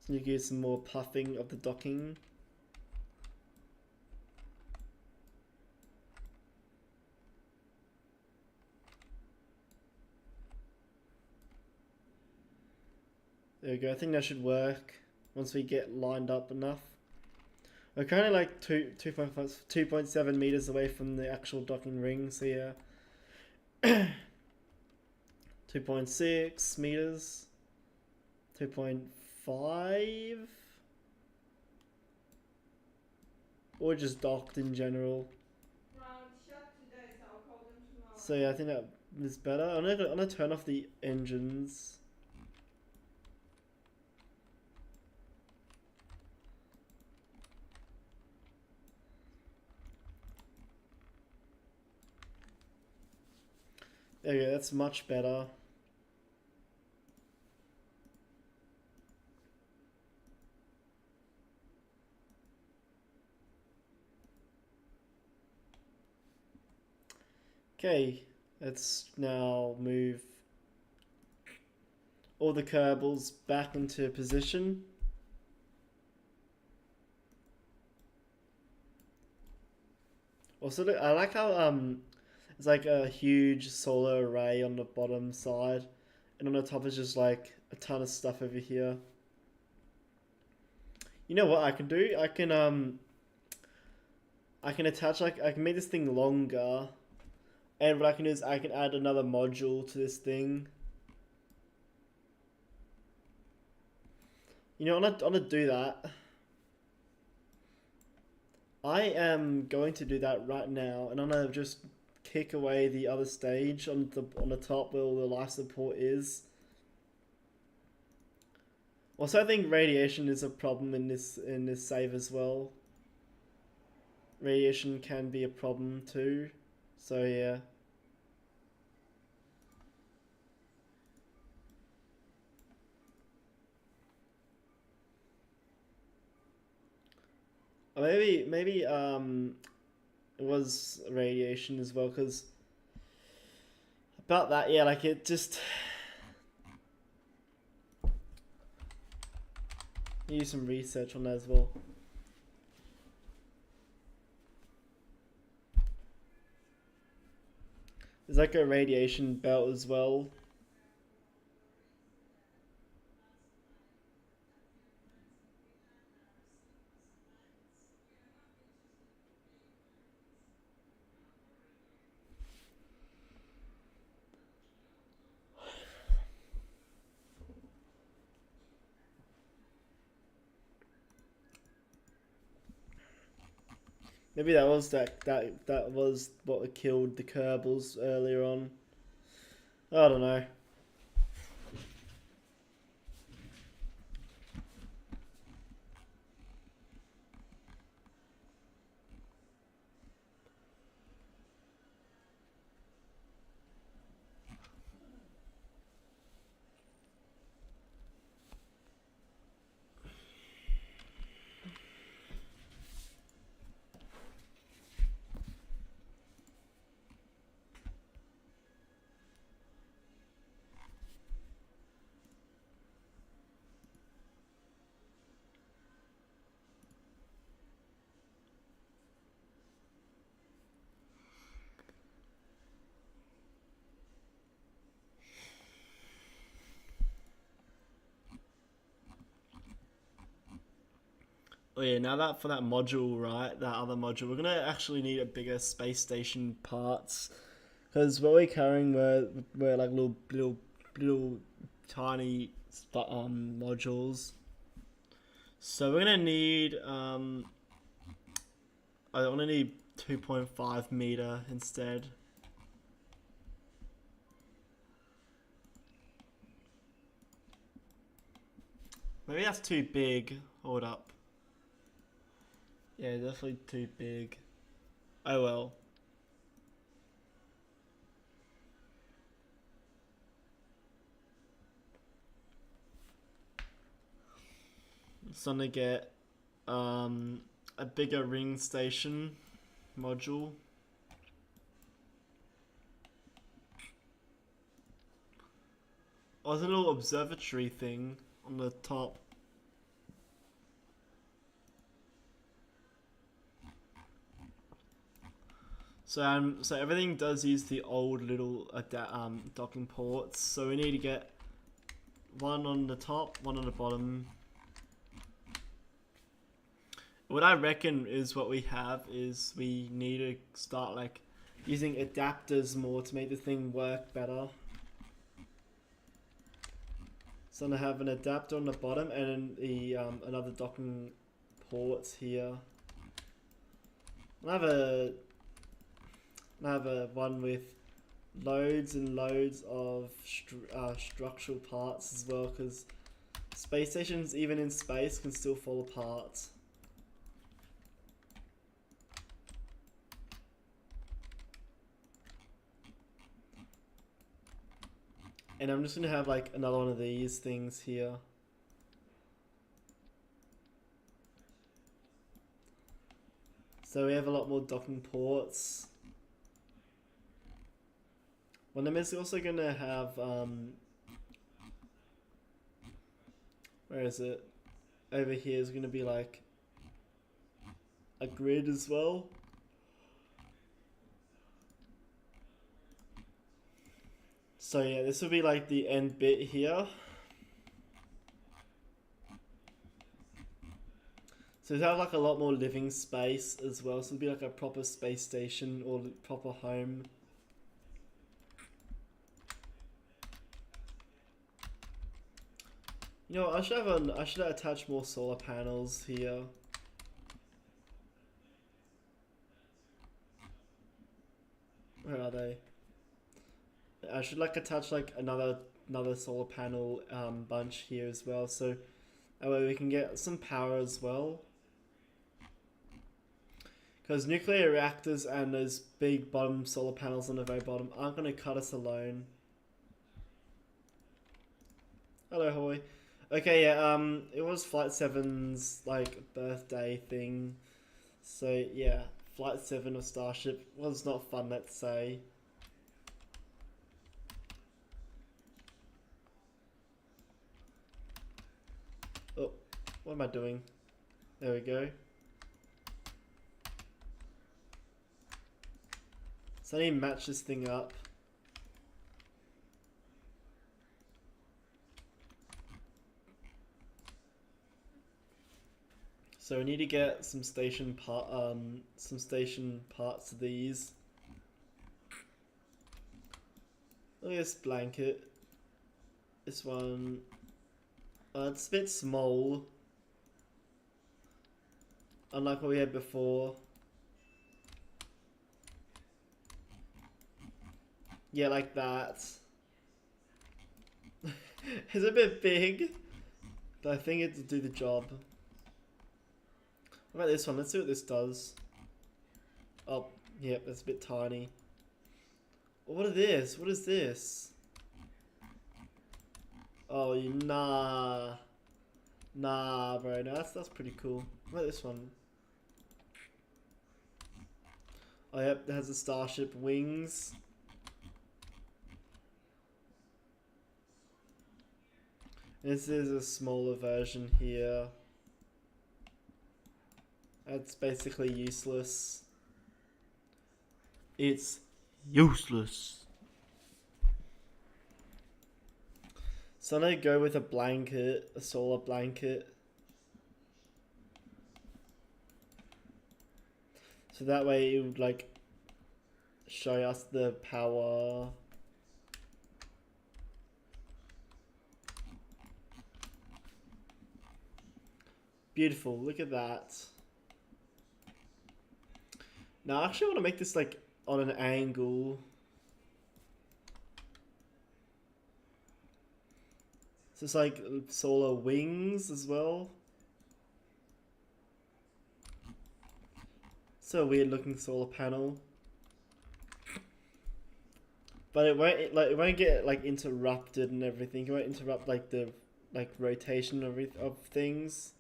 So you get some more puffing of the docking. There we go, I think that should work once we get lined up enough. We're currently like 2.7 meters away from the actual docking ring, so yeah. 2.6 meters. 2.5. Or just docked in general. So yeah, I think that is better. I'm gonna turn off the engines. There we go, that's much better. Okay, let's now move all the Kerbals back into position. Also, look, I like how It's like a huge solar array on the bottom side, and on the top is just like a ton of stuff over here. You know what I can do? I can attach, like, I can make this thing longer, and what I can do is I can add another module to this thing. You know, I'm gonna do that. I am going to do that right now, and I'm gonna just kick away the other stage on the top where all the life support is. Also, I think radiation is a problem in this save as well. Radiation can be a problem too, so yeah. Or maybe it was radiation as well, because about that, yeah, like it just use some research on that as well. There's like a radiation belt as well. Maybe that was what killed the Kerbals earlier on. I don't know. Oh yeah, now that for that module, right, that other module, we're gonna actually need a bigger space station parts, because what we're carrying were like little tiny modules. So we're gonna need I want to need 2.5 meter instead. Maybe that's too big. Hold up. Yeah, definitely too big. Oh well. So I'm gonna get a bigger ring station module. Oh, there's a little observatory thing on the top. So everything does use the old little docking ports. So we need to get one on the top, one on the bottom. What I reckon is what we have is we need to start like using adapters more to make the thing work better. So I'm gonna have an adapter on the bottom and then the another docking ports here. I have a one with loads and loads of structural parts as well, because space stations, even in space, can still fall apart. And I'm just gonna have like another one of these things here. So we have a lot more docking ports. One of them is also gonna have where is it? Over here is gonna be like a grid as well. So yeah, this will be like the end bit here. So we have like a lot more living space as well. So it'll be like a proper space station or proper home. You know, I should attach more solar panels here. Where are they? I should like attach like another solar panel bunch here as well, so that way we can get some power as well. Because nuclear reactors and those big bottom solar panels on the very bottom aren't going to cut us alone. Hello, Hoy. Okay, yeah, it was Flight 7's like birthday thing. So yeah, Flight 7 of Starship was not fun, let's say. Oh, what am I doing? There we go. So I need to match this thing up. So we need to get some station parts of these. Look at this blanket. This one, it's a bit small. Unlike what we had before. Yeah, like that. It's a bit big, but I think it'll do the job. What about this one? Let's see what this does. Oh, yep, that's a bit tiny. What is this? What is this? Oh, nah. Nah, bro. No, that's pretty cool. What about this one? Oh, yep, it has the Starship wings. This is a smaller version here. That's basically useless. It's useless. So I'm gonna go with a blanket, a solar blanket. So that way it would like show us the power. Beautiful, look at that. Now I actually want to make this like on an angle. So it's like solar wings as well. So a weird looking solar panel. But it won't get like interrupted and everything. It won't interrupt like the rotation of things.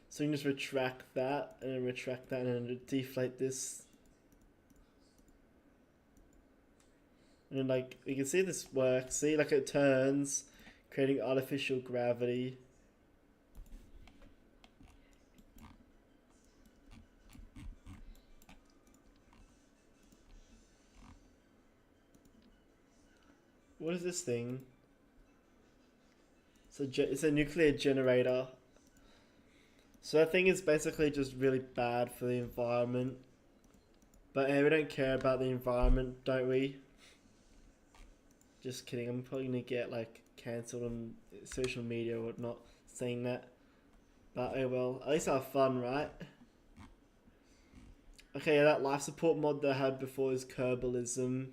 So you can just retract that and then retract that and then deflate this. And then like you can see this works. See, like it turns, creating artificial gravity. What is this thing? It's a nuclear generator. So that thing is basically just really bad for the environment. But hey, we don't care about the environment, don't we? Just kidding, I'm probably gonna get like cancelled on social media or whatnot saying that. But oh well, at least I have fun, right? Okay, yeah, that life support mod that I had before is Kerbalism.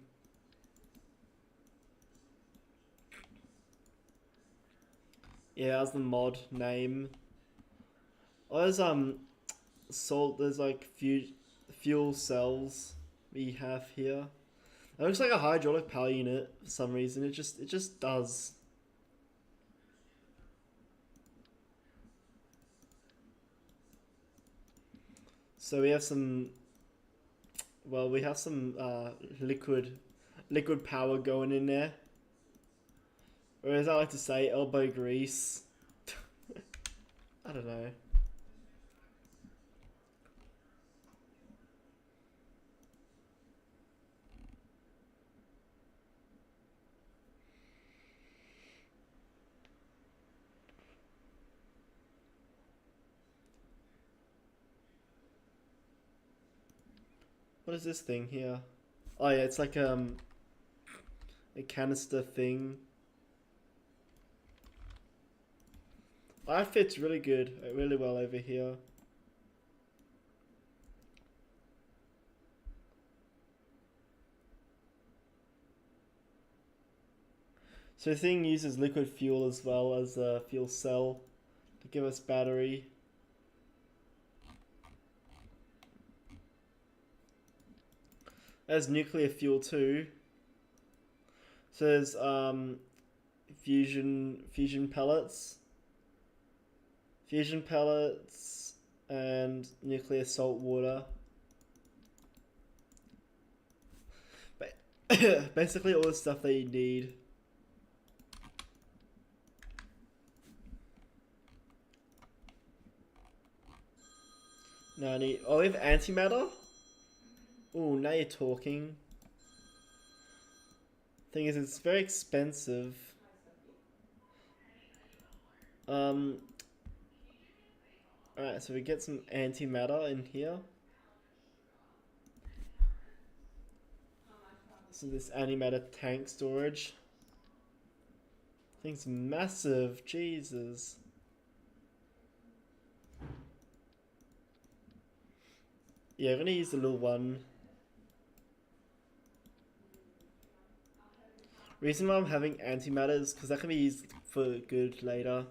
Yeah, that was the mod name. Oh, there's like fuel cells we have here. It looks like a hydraulic power unit for some reason. It just does. So we have some. Well, we have some liquid power going in there. Or as I like to say, elbow grease. I don't know. What is this thing here? Oh yeah, it's like a canister thing. That fits really good, really well over here. So the thing uses liquid fuel as well as a fuel cell to give us battery. There's nuclear fuel too. So there's fusion pellets, and nuclear salt water. Basically all the stuff that you need. Now I need. Oh, we have antimatter. Oh, now you're talking. Thing is, it's very expensive. Um. Alright, so we get some antimatter in here. So this antimatter tank storage. Thing's massive, Jesus. Yeah, I'm gonna use the little one. Reason why I'm having antimatter is because that can be used for good later.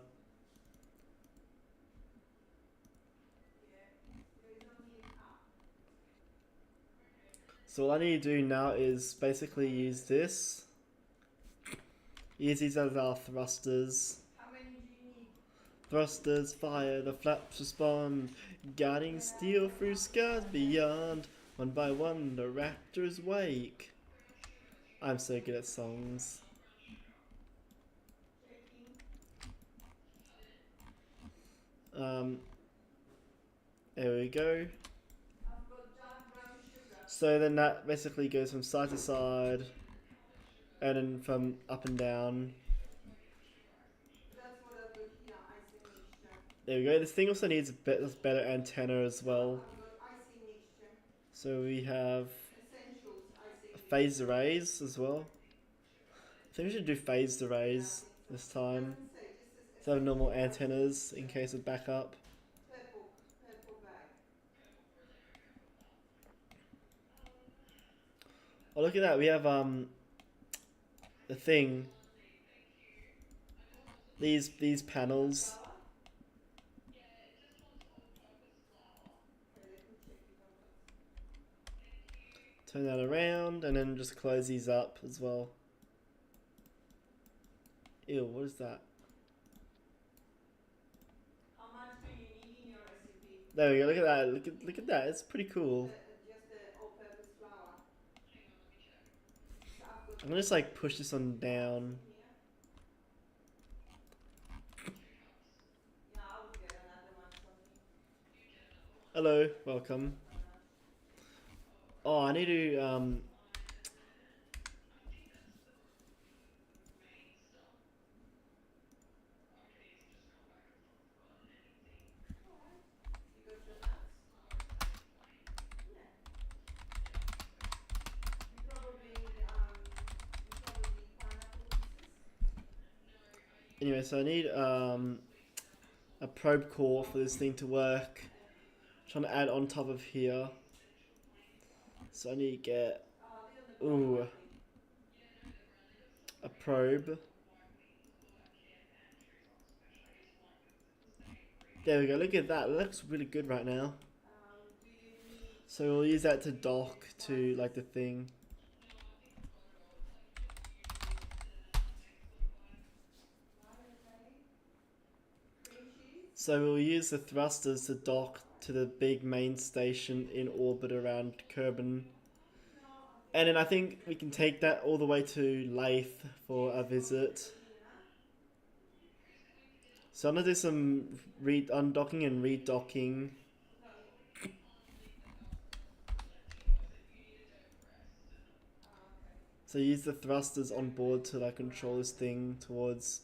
So all I need to do now is basically use this. Use these as our thrusters. Thrusters fire, the flaps respond, guiding steel through skies beyond. One by one, the raptors wake. I'm so good at songs. There we go. So then that basically goes from side to side, and then from up and down. There we go. This thing also needs a better antenna as well. So we have phased arrays as well. I think we should do phased arrays this time. So have normal antennas in case of backup. Oh, look at that. We have the thing. These panels. Turn that around and then just close these up as well. Ew, what is that? There we go. Look at that. Look at that. It's pretty cool. I'm gonna just like push this one down. Hello, welcome. Oh, I need to anyway, so I need a probe core for this thing to work. I'm trying to add on top of here. So I need to get a probe. There we go, look at that. It looks really good right now. So we'll use that to dock to like the thing. So we'll use the thrusters to dock to the big main station in orbit around Kerbin. And then I think we can take that all the way to Leith for a visit. So I'm gonna do some undocking and redocking. So use the thrusters on board to like control this thing towards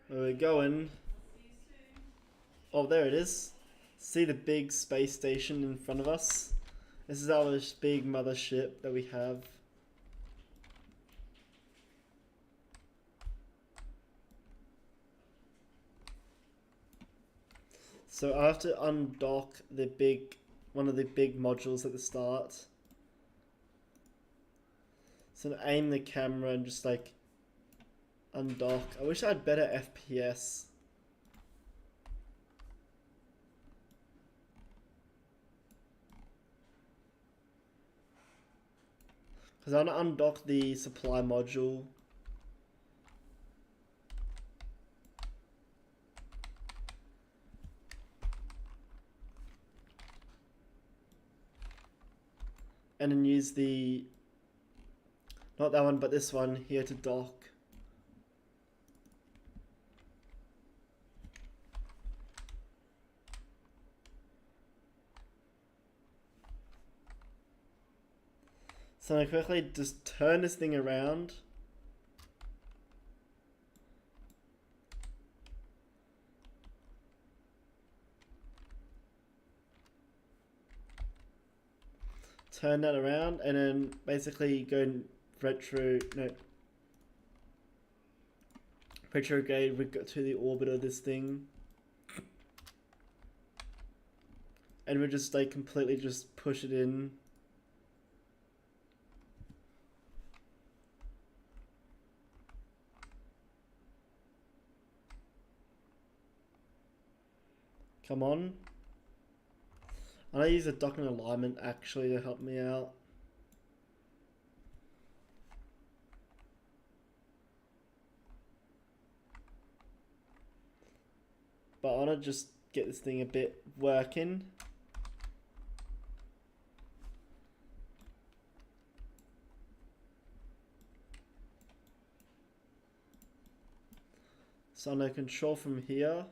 where we're going. Oh, there it is. See the big space station in front of us? This is our big mothership that we have. So I have to undock one of the big modules at the start. So aim the camera and just like undock. I wish I had better FPS. Because I want to undock the supply module. And then use the, not that one, but this one here to dock. So I quickly just turn this thing around. Turn that around and then basically go and retrograde to the orbit of this thing. And we just like completely just push it in. Come on. And I use a docking alignment actually to help me out. But I want to just get this thing a bit working. So I'm going to control from here.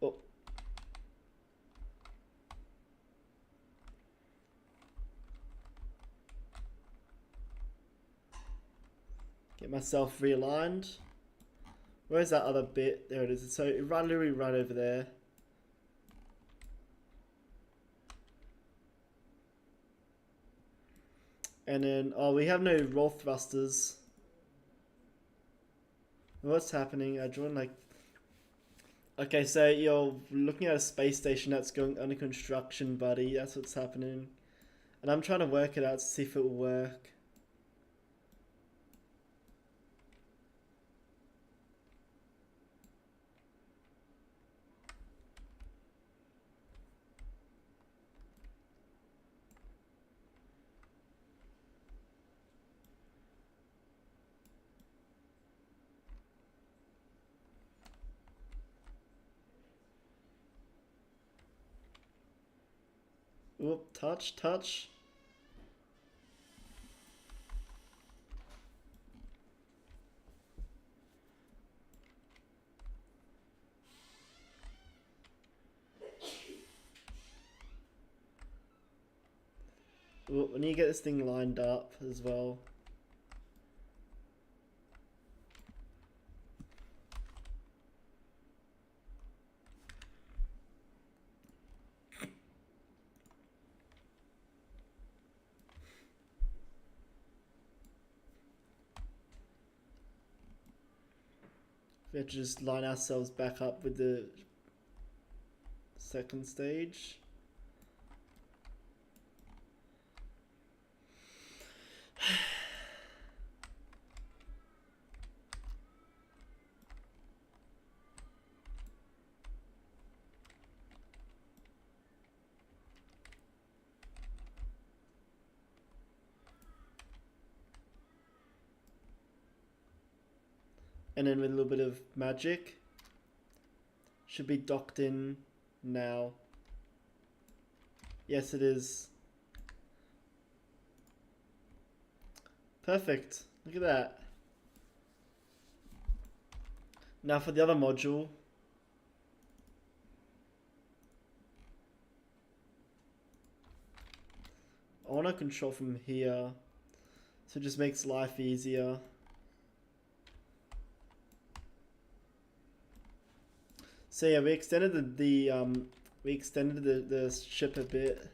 Oh. Get myself realigned. Where's that other bit? There it is. So literally right over there. And then, oh, we have no roll thrusters. What's happening? I joined like... Okay, so you're looking at a space station that's going under construction, buddy. That's what's happening. And I'm trying to work it out to see if it will work. Oop, touch. Oop, we need to get this thing lined up as well. We have to just line ourselves back up with the second stage. And then with a little bit of magic, should be docked in now. Yes, it is. Perfect. Look at that. Now for the other module. I want to control from here. So it just makes life easier. So yeah, we extended the ship a bit.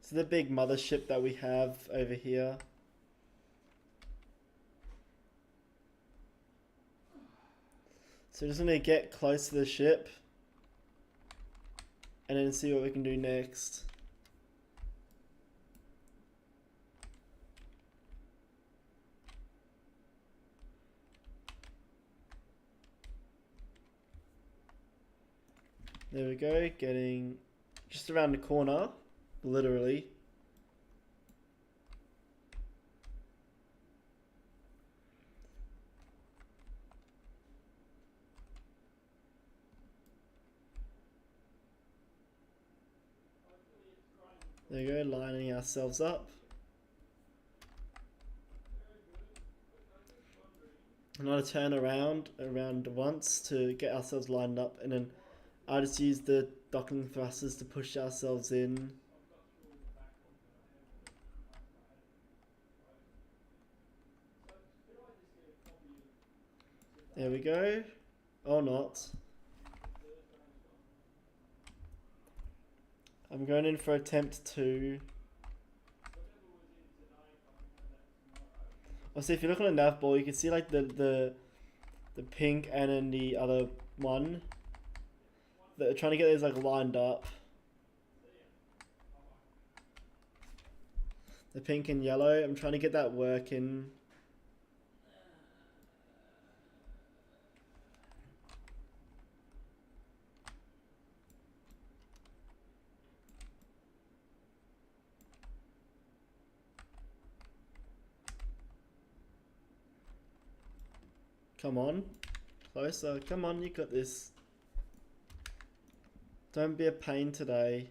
So the big mothership that we have over here. So just gonna get close to the ship and then see what we can do next. There we go, getting just around the corner, literally. There we go, lining ourselves up. Another turn around once to get ourselves lined up, and then I'll just use the docking thrusters to push ourselves in. There we go. Or not. I'm going in for attempt 2. Also, if you look on the nav ball, you can see like the pink and then the other one. They're trying to get those like lined up. The pink and yellow. I'm trying to get that working. Come on. Closer. Come on, you got this. Don't be a pain today.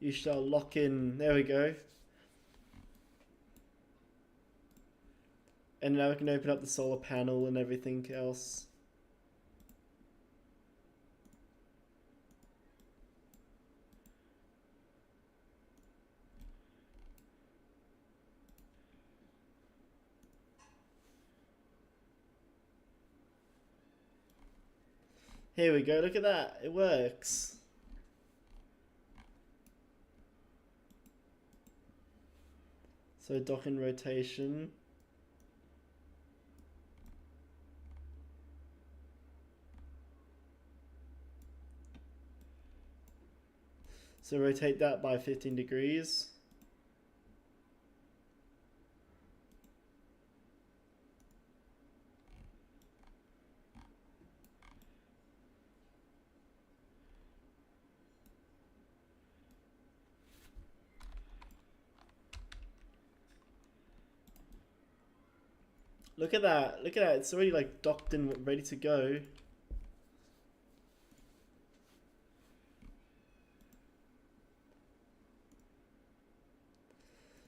You shall lock in. There we go. And now we can open up the solar panel and everything else. Here we go, look at that, it works. So dock in rotation. So rotate that by 15 degrees. Look at that, it's already like docked and ready to go.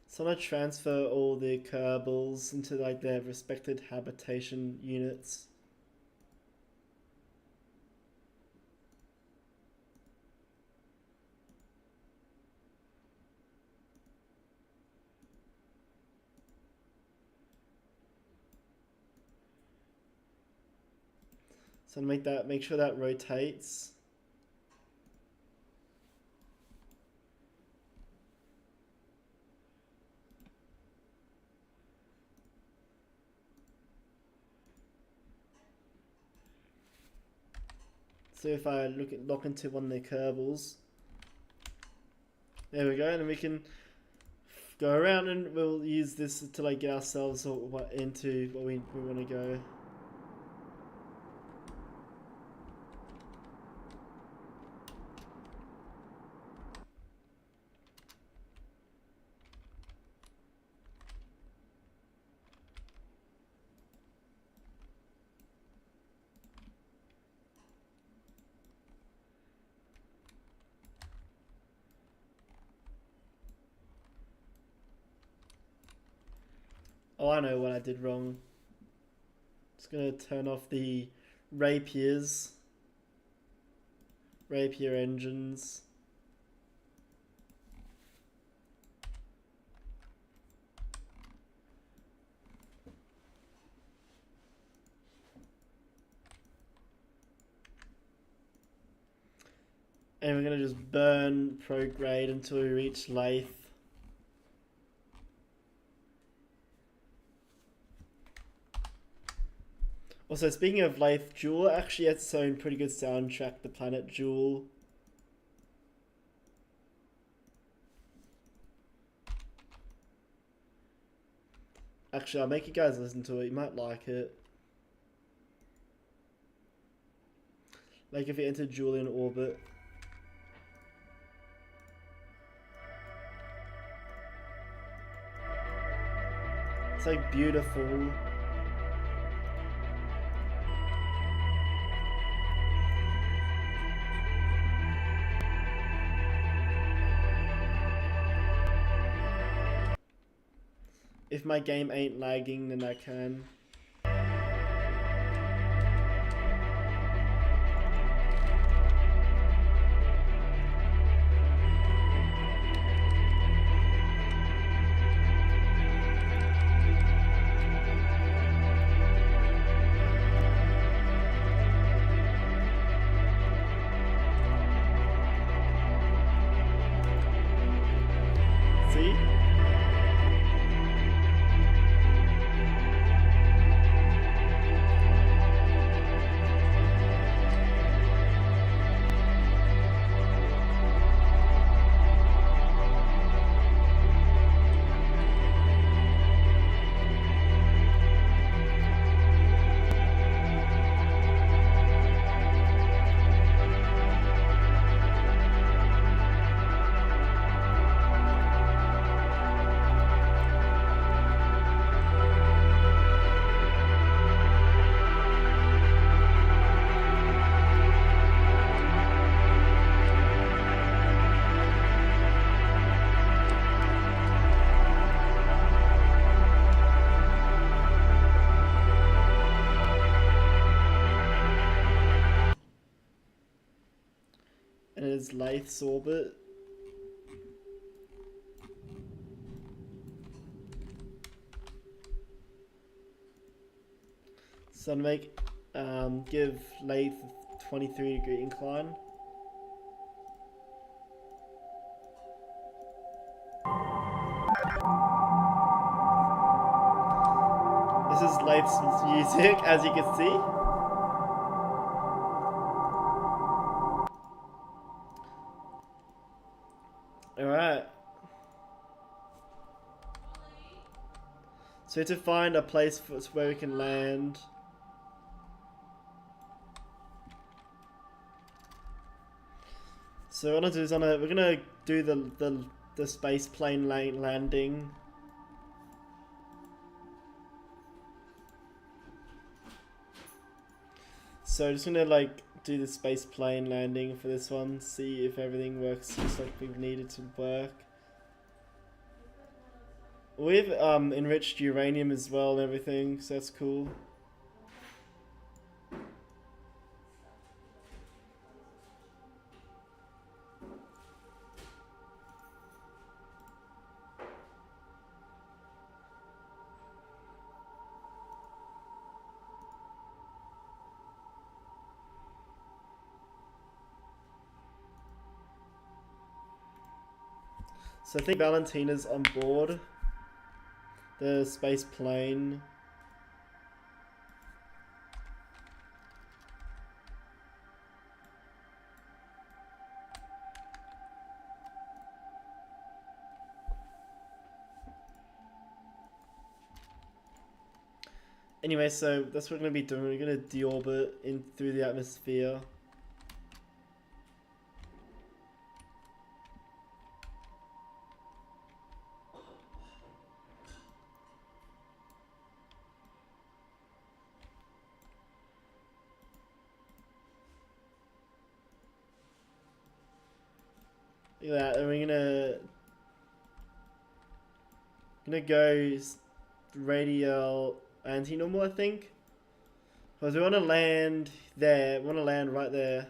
So I'm gonna transfer all the Kerbals into like their respected habitation units. So make sure that rotates. So if I lock into one of the Kerbals, there we go, and then we can go around and we'll use this to like get ourselves into what we want to go. Oh, I know what I did wrong. Just gonna turn off the rapiers. Rapier engines. And we're gonna just burn prograde until we reach lathe. Also, speaking of lathe, Jewel actually has its own pretty good soundtrack, The Planet Jewel. Actually, I'll make you guys listen to it. You might like it. Like if you enter Julian orbit. It's like beautiful. If my game ain't lagging, then I can. See? And it is Lath's orbit. So to make give Lath a 23-degree incline. This is Lath's music, as you can see. Alright. So we have to find a place where we can land. So what I'm gonna do is we're gonna do the space plane landing. So just gonna like do the space plane landing for this one, see if everything works just like we've needed to work. We've enriched uranium as well and everything, so that's cool. So I think Valentina's on board the space plane. Anyway, so that's what we're going to be doing. We're going to deorbit in through the atmosphere. Look at that, and we're gonna go radial anti-normal, I think. Because we want to land there. We want to land right there.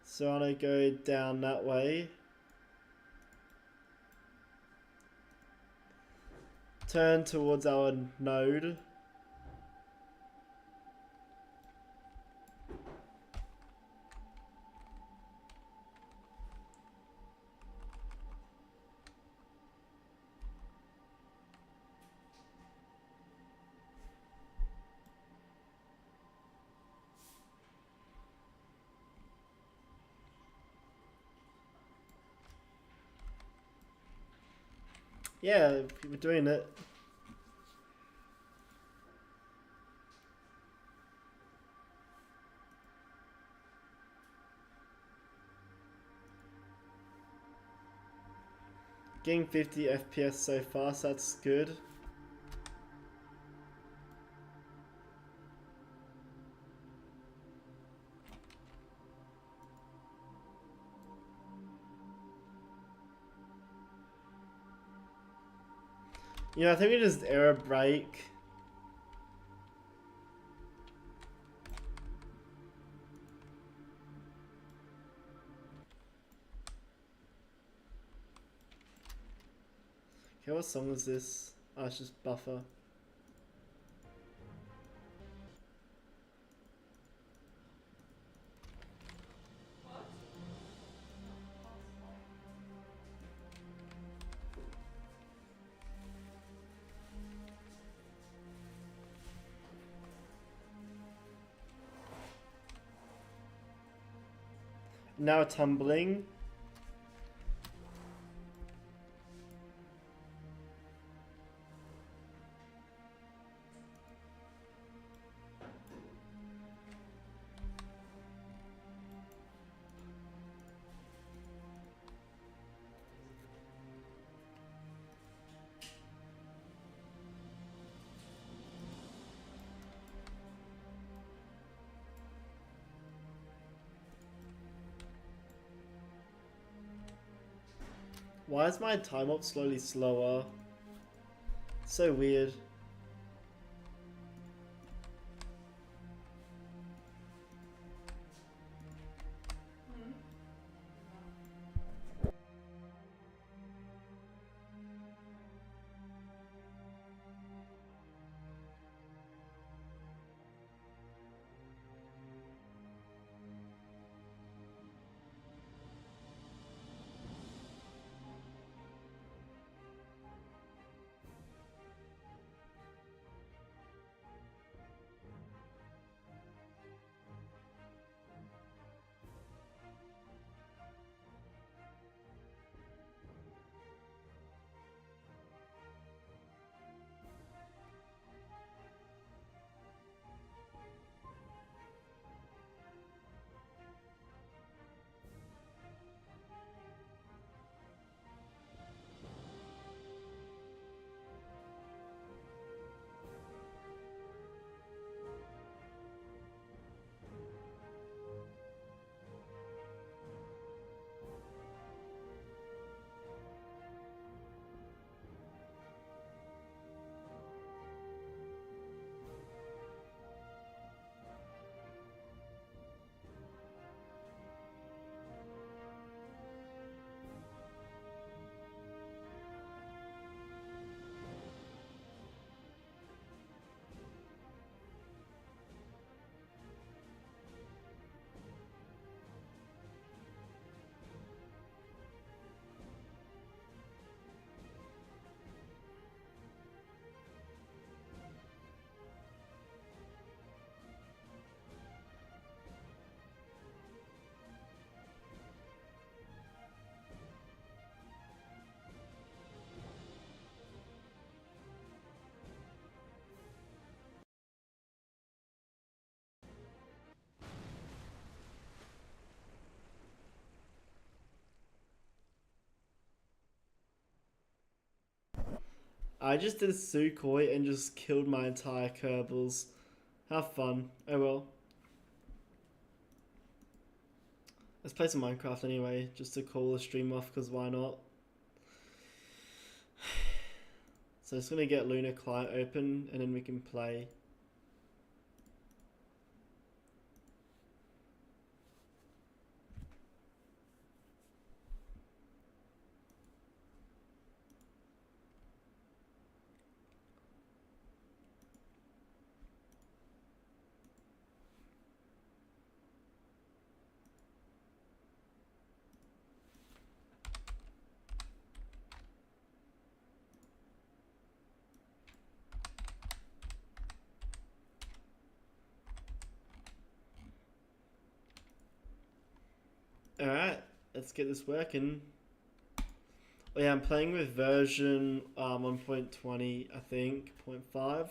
So I want to go down that way. Turn towards our node. Yeah, we're doing it. Getting 50 FPS so fast, that's good. You know, I think we just error brake. Okay, what song is this? Oh, it's just buffer. Now tumbling. Why is my time up slowly slower? So weird. I just did Sukhoi and just killed my entire Kerbals. Have fun. Oh well. Let's play some Minecraft anyway, just to call the stream off, because why not? So it's gonna get Lunar Client open, and then we can play. Alright, let's get this working. Oh yeah, I'm playing with version 1.20, I think, 0.5.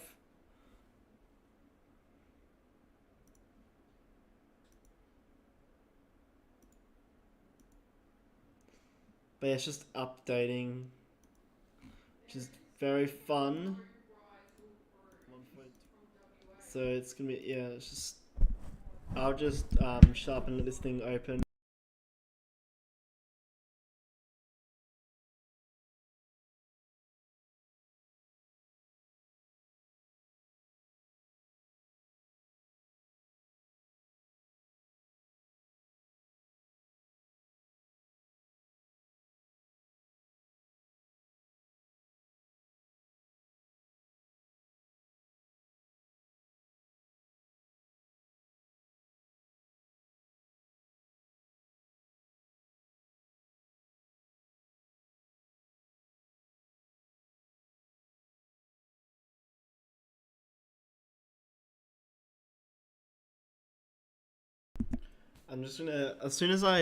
But yeah, it's just updating, which is very fun. So it's gonna be, yeah, it's just, I'll just shut up and let this thing open. I'm just gonna, as soon as I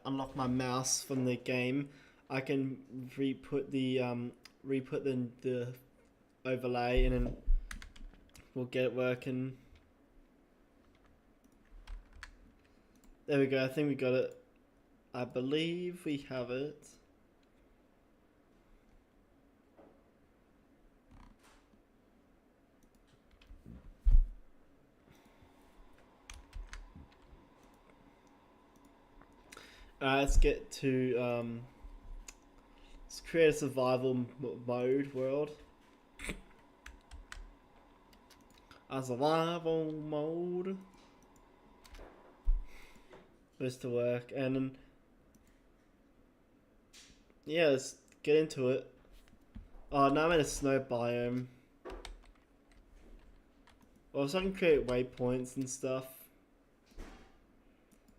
unlock my mouse from the game, I can re-put the overlay, and then we'll get it working. There we go. I think we got it. I believe we have it. Let's get to let's create a survival mode world. A survival mode. This to work, and then yeah, let's get into it. Oh, now I'm in a snow biome. Also, I can create waypoints and stuff.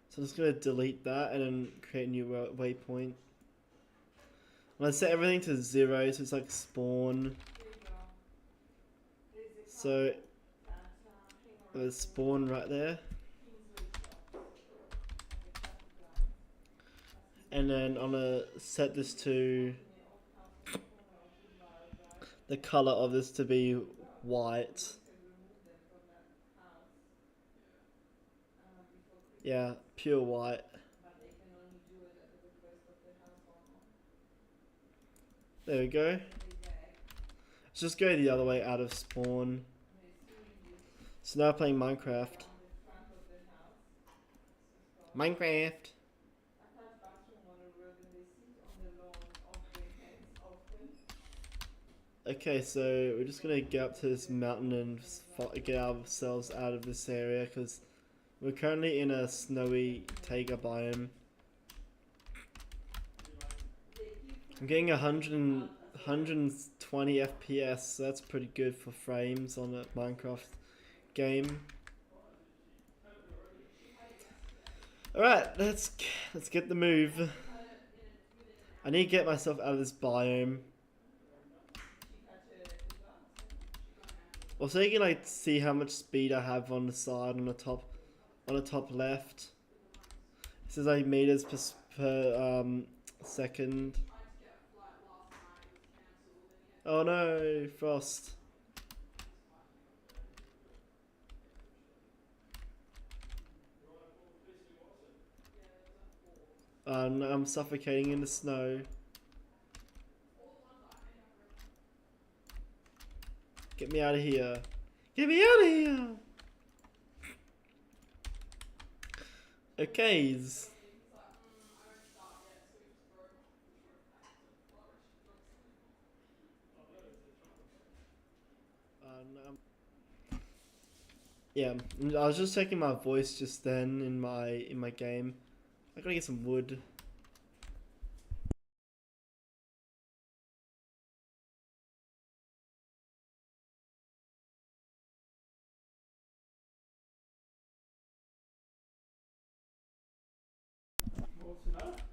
So I'm just gonna delete that and then create a new waypoint. I'm gonna set everything to 0, so it's like spawn. So there's spawn right there. And then I'm gonna set this to the color of this to be white. Yeah, pure white. There we go. Let's just go the other way out of spawn. So now playing Minecraft. Minecraft. Okay, so we're just gonna get up to this mountain and get ourselves out of this area, because we're currently in a snowy taiga biome. I'm getting 120 FPS, so that's pretty good for frames on a Minecraft game. Alright, let's get the move. I need to get myself out of this biome. Also, you can like see how much speed I have on the side, on the top left. It says like meters per second. Oh no, frost. I'm suffocating in the snow. Get me out of here. Get me out of here! Okay. Um, yeah, I was just checking my voice just then in my game. I gotta get some wood.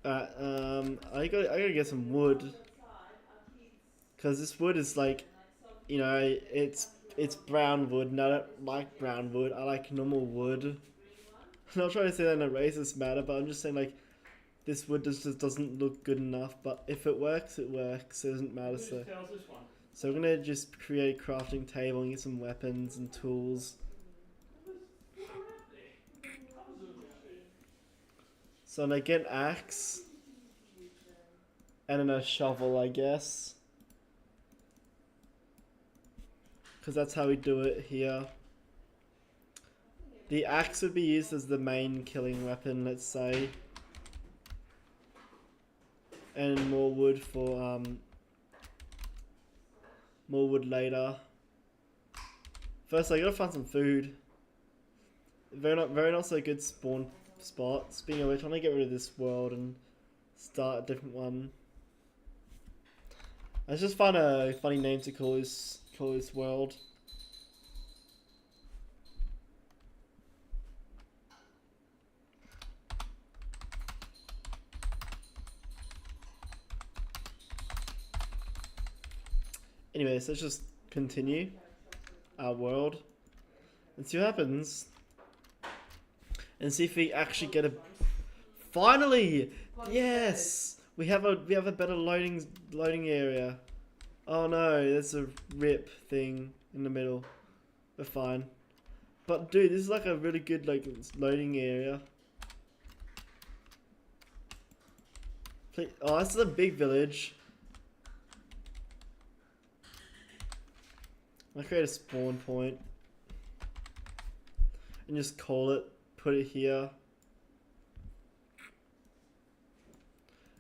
I gotta get some wood because this wood is like, it's brown wood, and I don't like brown wood. I like normal wood. I'm not trying to say that in a racist manner, but I'm just saying like this wood just doesn't look good enough. But if it works, it works. It doesn't matter. So we're gonna just create a crafting table and get some weapons and tools. So I'm gonna get an axe and then a shovel, I guess, because that's how we do it here. The axe would be used as the main killing weapon, let's say, and more wood for more wood later. First, I gotta find some food. Very not so good spawn spot. Speaking of which, I'm gonna get rid of this world and start a different one. I just found a funny name to call this world. Anyway, so let's just continue our world and see what happens. And see if we actually get a. Finally, yes, we have a better loading area. Oh no, there's a rip thing in the middle. We're fine. But dude, this is like a really good like loading area. Please, oh, this is a big village. I'll create a spawn point and just call it. Put it here.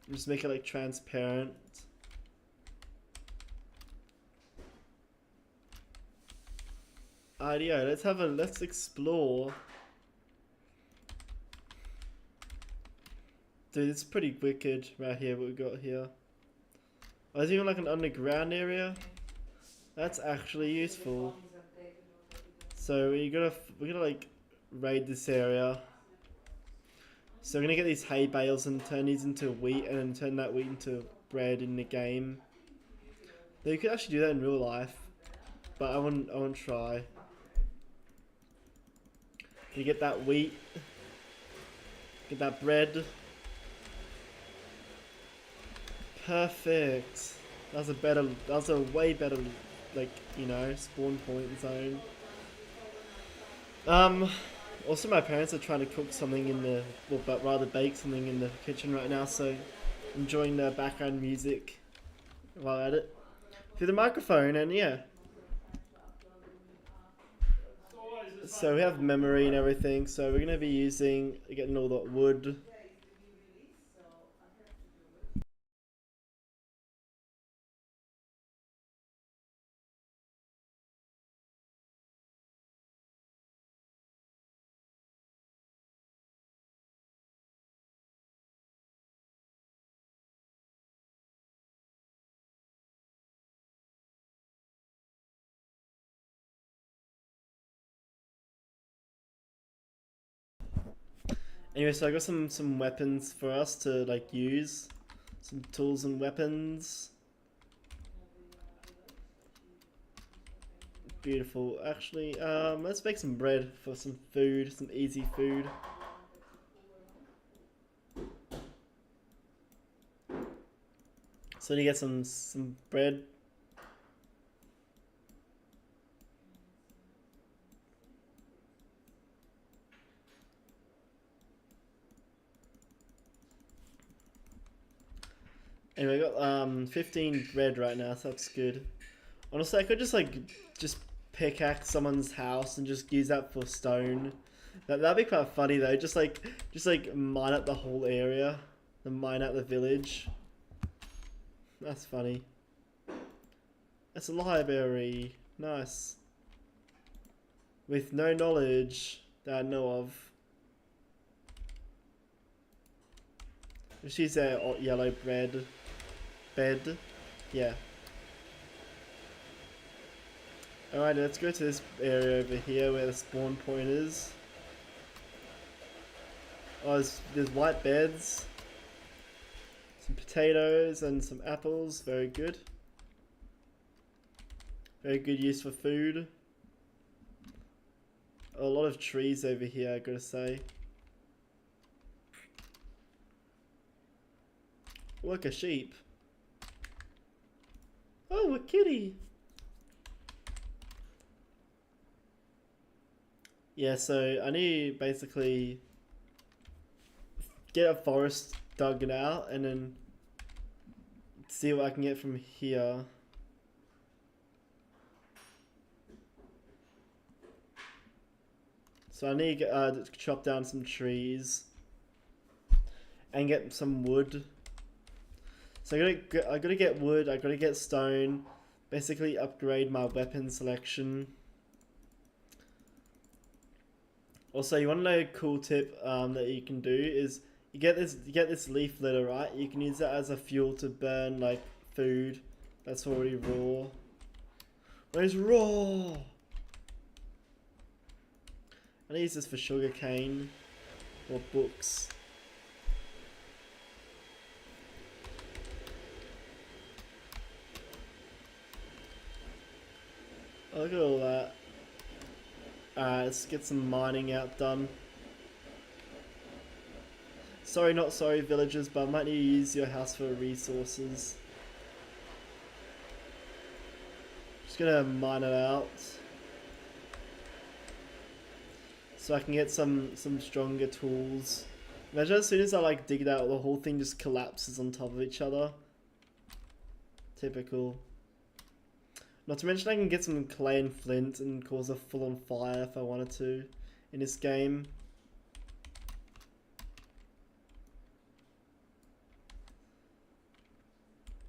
And just make it like transparent. Idea. Let's explore. Dude, it's pretty wicked right here. What we got here. Oh, there's even like an underground area. That's actually useful. So we gotta like raid this area. So we're gonna get these hay bales and turn these into wheat, and then turn that wheat into bread in the game. Though you could actually do that in real life, but I won't try. You get that wheat, get that bread. Perfect. That's a way better, like, spawn point zone. Also my parents are trying to cook something but rather bake something in the kitchen right now, so enjoying the background music while at it. Through the microphone, and yeah. So we have memory and everything, so we're gonna be getting all that wood. Anyway, so I got some weapons for us to like use, some tools and weapons. Beautiful. Actually, let's make some bread for some food, some easy food. So you get some bread. Anyway, I got 15 bread right now, so that's good. Honestly, I could just pickaxe someone's house and just use that for stone. That'd be quite funny though. Just like mine up the whole area, and mine out the village. That's funny. It's a library. Nice. With no knowledge that I know of. She's a yellow bread. Bed. Yeah. Alright, let's go to this area over here where the spawn point is. Oh, there's white beds. Some potatoes and some apples. Very good. Very good use for food. A lot of trees over here, I gotta say. Look, a sheep. Oh, a kitty. Yeah, so I need to basically get a forest dug out and then see what I can get from here. So I need to chop down some trees and get some wood. So I gotta get wood, I gotta get stone, basically upgrade my weapon selection. Also, you want to know a cool tip that you can do is you get this leaf litter, right? You can use that as a fuel to burn like food that's already raw. Where's raw? I use this for sugar cane or books. Oh, look at all that. Alright, let's get some mining out done. Sorry, not sorry, villagers, but I might need to use your house for resources. Just gonna mine it out. So I can get some stronger tools. Imagine as soon as I like dig it out, the whole thing just collapses on top of each other. Typical. Not to mention I can get some clay and flint and cause a full-on fire if I wanted to in this game.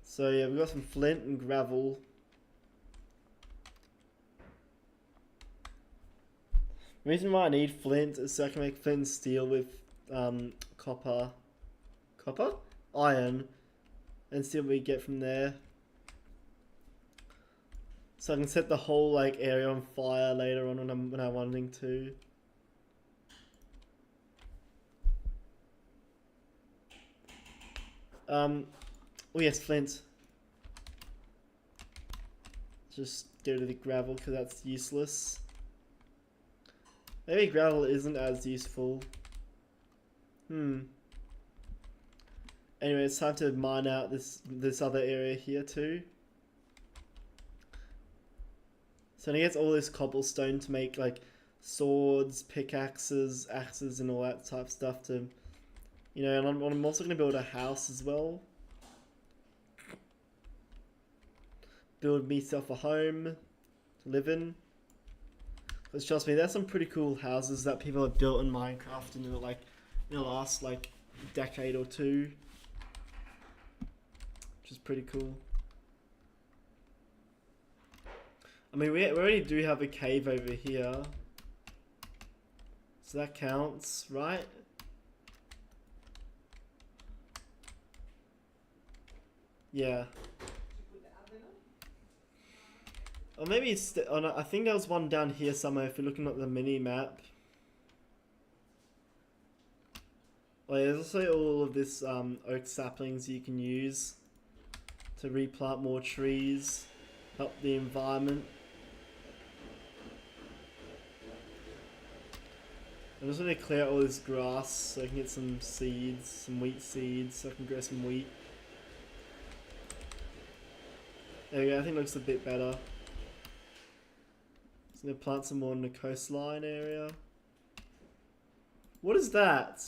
So yeah, we've got some flint and gravel. The reason why I need flint is so I can make flint and steel with copper, iron, and see what we get from there. So I can set the whole like area on fire later on when I'm wanting to. Oh yes, flint. Just go to the gravel because that's useless. Maybe gravel isn't as useful. Anyway, it's time to mine out this other area here too. So he gets all this cobblestone to make like swords, pickaxes, axes, and all that type of stuff to, you know, and I'm also going to build a house as well. Build myself a home to live in. Because trust me, there's some pretty cool houses that people have built in Minecraft in the last like decade or two. Which is pretty cool. I mean, we already do have a cave over here. So that counts, right? Yeah. Or maybe it's... oh no, I think there was one down here somewhere if you're looking at the mini-map. Oh yeah, there's also all of this oak saplings you can use to replant more trees, help the environment. I'm just going to clear out all this grass so I can get some seeds, some wheat seeds, so I can grow some wheat. There we go, I think it looks a bit better. Just going to plant some more in the coastline area. What is that?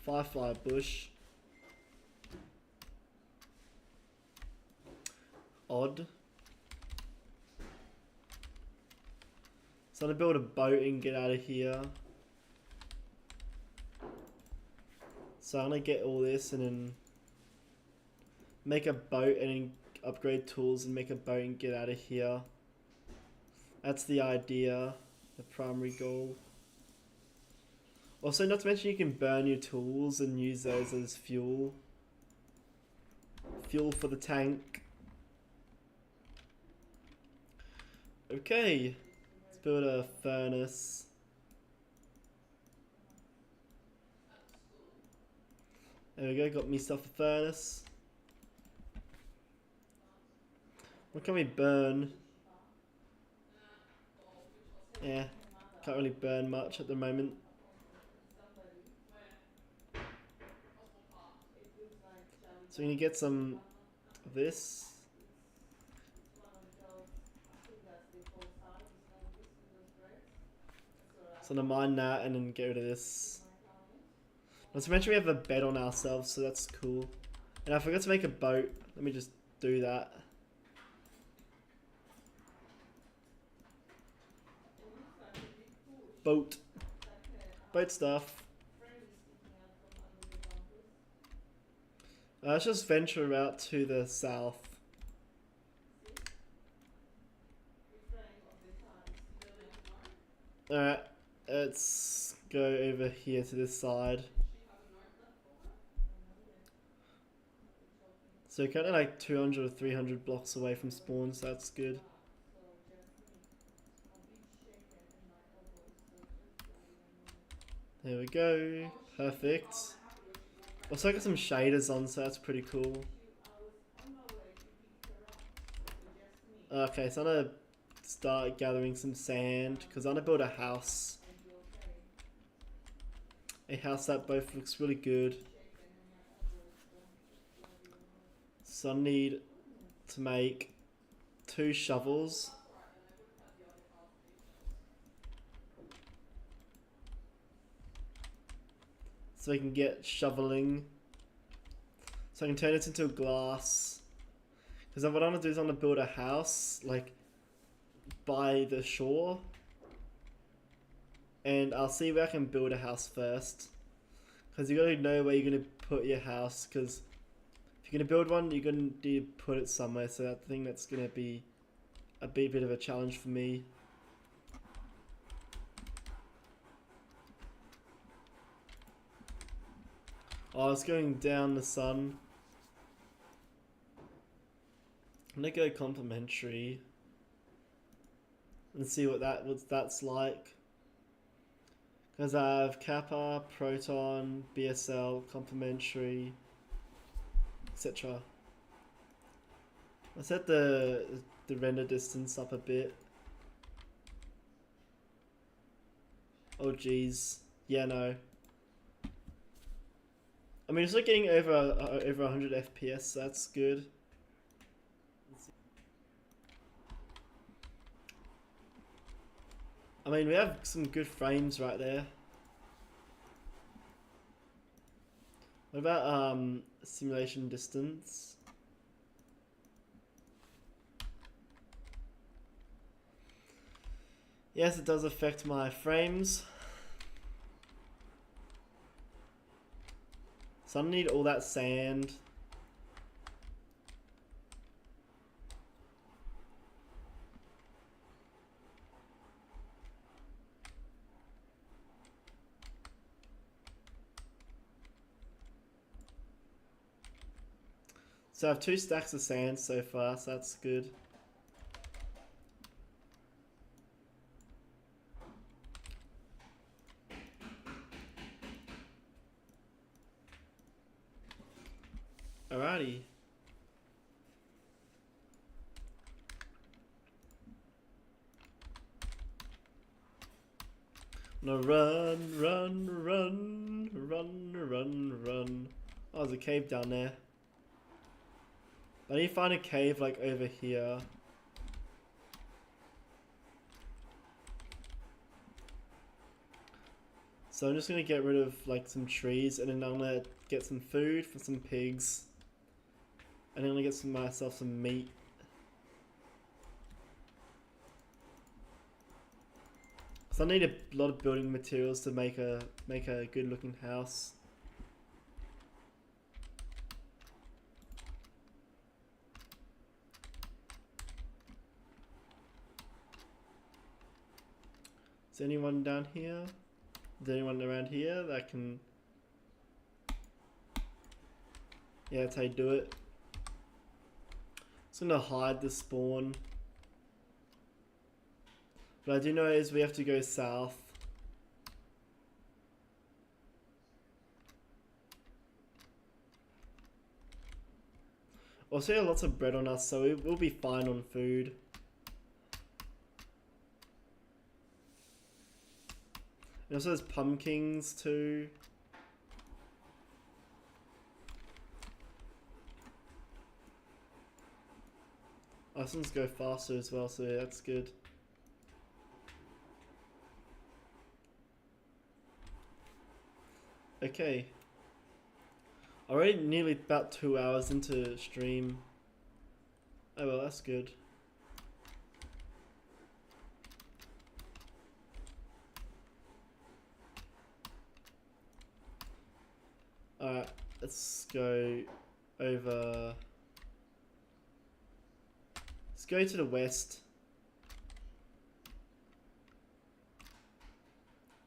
Firefly bush. Odd. So I'm gonna build a boat and get out of here. So I'm gonna get all this and then make a boat and then upgrade tools and make a boat and get out of here. That's the idea, the primary goal. Also, not to mention you can burn your tools and use those as fuel. Fuel for the tank. Okay, let's build a furnace. There we go, got myself a furnace. What can we burn? Yeah, can't really burn much at the moment. So we need to get some of this. So I'm gonna mine that and then get rid of this. Not to mention we have a bed on ourselves, so that's cool. And I forgot to make a boat. Let me just do that. Boat. Boat stuff. Let's just venture out to the south. Alright, let's go over here to this side. So kind of like 200 or 300 blocks away from spawn, so that's good. There we go, perfect. Also I got some shaders on, so that's pretty cool. Okay, so I'm gonna start gathering some sand, because I'm gonna build a house. A house that both looks really good. So I need to make 2 shovels. So I can get shoveling. So I can turn it into a glass. Because what I'm going to do is I'm going to build a house, like, by the shore. And I'll see where I can build a house first. Because you got to know where you're going to put your house. Because if you're going to build one, you're going to put it somewhere. So I think that's going to be a bit of a challenge for me. Oh, it's going down the sun. I'm gonna go complimentary and see what that's like. Because I have Kappa, Proton, BSL, complimentary, etc. I set the render distance up a bit. Oh geez, yeah, no. I mean, it's like getting over 100 FPS, so that's good. I mean, we have some good frames right there. What about simulation distance? Yes, it does affect my frames. So I need all that sand. So I have 2 stacks of sand so far, so that's good. Alrighty. No, run. Oh, there's a cave down there. I need to find a cave like over here. So I'm just gonna get rid of like some trees and then I'm gonna get some food for some pigs. And then I'm gonna get myself some meat. So I need a lot of building materials to make a good looking house. Is anyone down here? Is there anyone around here that can... Yeah, that's how you do it. It's gonna hide the spawn. What I do know is we have to go south. Also, we have lots of bread on us, so we'll be fine on food. And also there's pumpkins too. Oh, this one's go faster as well, so yeah, that's good. Okay. Already nearly about 2 hours into stream. Oh well, that's good. Alright, let's go over... Let's go to the west.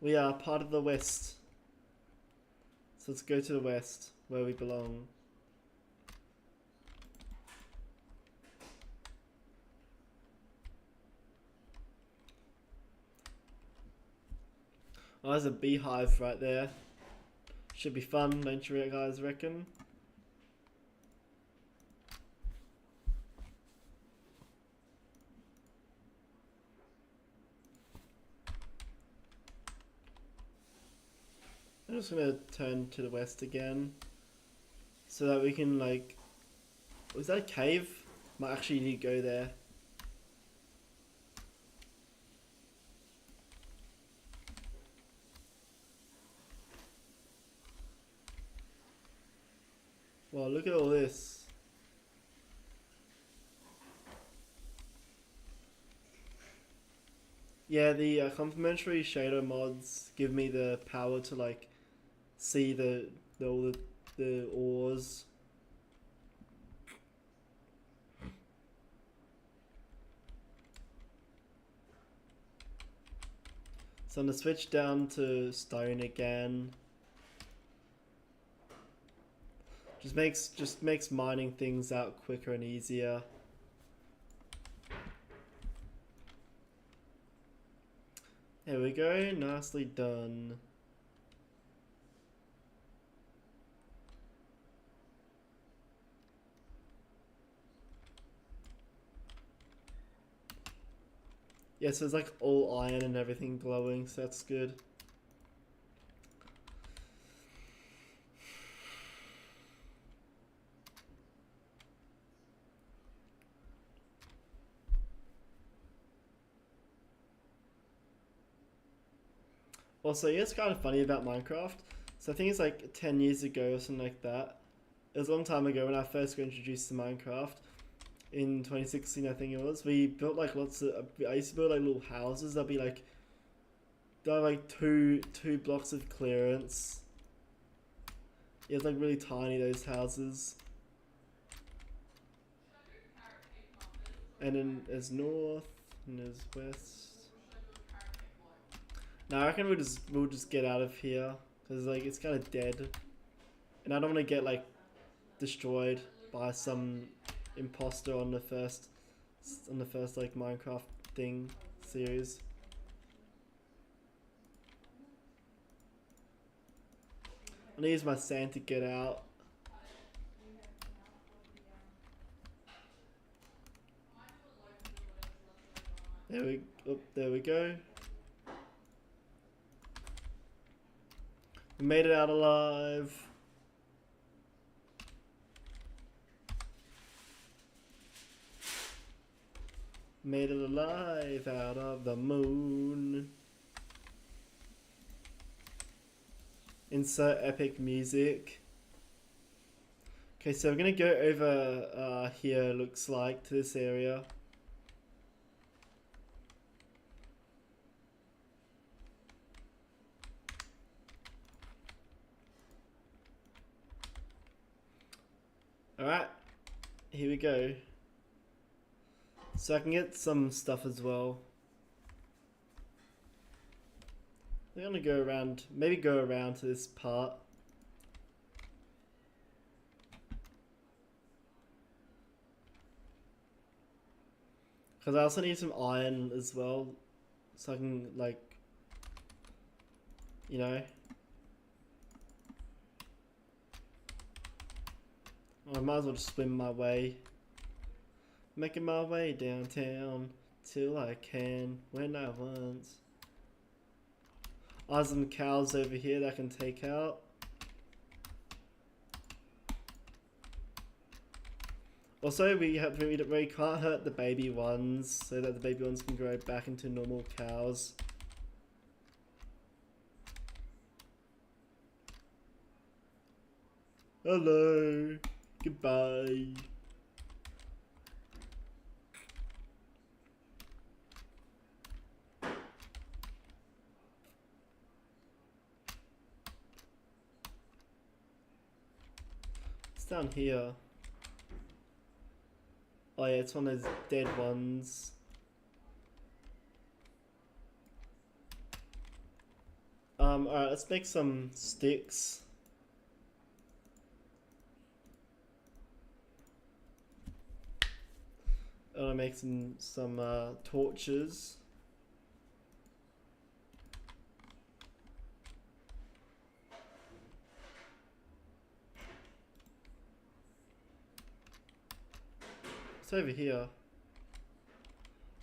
We are part of the west. So let's go to the west, where we belong. Oh, there's a beehive right there. Should be fun, don't you guys reckon? I'm just gonna turn to the west again, so that we can like... Was that a cave? Might actually need to go there. Wow, look at all this. Yeah, the complementary shader mods give me the power to like see all the ores. So I'm gonna switch down to stone again. Just makes mining things out quicker and easier. There we go, nicely done. Yeah, so it's like all iron and everything glowing, so that's good. Also, yeah, it's kind of funny about Minecraft. So I think it's like 10 years ago or something like that. It was a long time ago when I first got introduced to Minecraft. In 2016, I think it was. We built like lots of... I used to build like little houses. They'd be like... They're like two blocks of clearance. Yeah, it's like really tiny, those houses. And then there's north, and there's west. No, I reckon we'll just get out of here, cause like it's kind of dead, and I don't want to get like destroyed by some imposter on the first like Minecraft thing series. I'm gonna use my sand to get out. There we go. We made it out alive. Made it alive out of the moon. Insert epic music. Okay, so we're gonna go over here, looks like, to this area. Alright, here we go. So I can get some stuff as well. I'm gonna go around, maybe go around to this part. Because I also need some iron as well. So I can, like, you know. I might as well just swim my way. Making my way downtown till I can when I want. There's some cows over here that I can take out. Also, we can't hurt the baby ones so that the baby ones can grow back into normal cows. Hello. Goodbye. It's down here. Oh yeah, it's one of those dead ones. Alright, let's make some sticks. I'll make some torches. It's over here.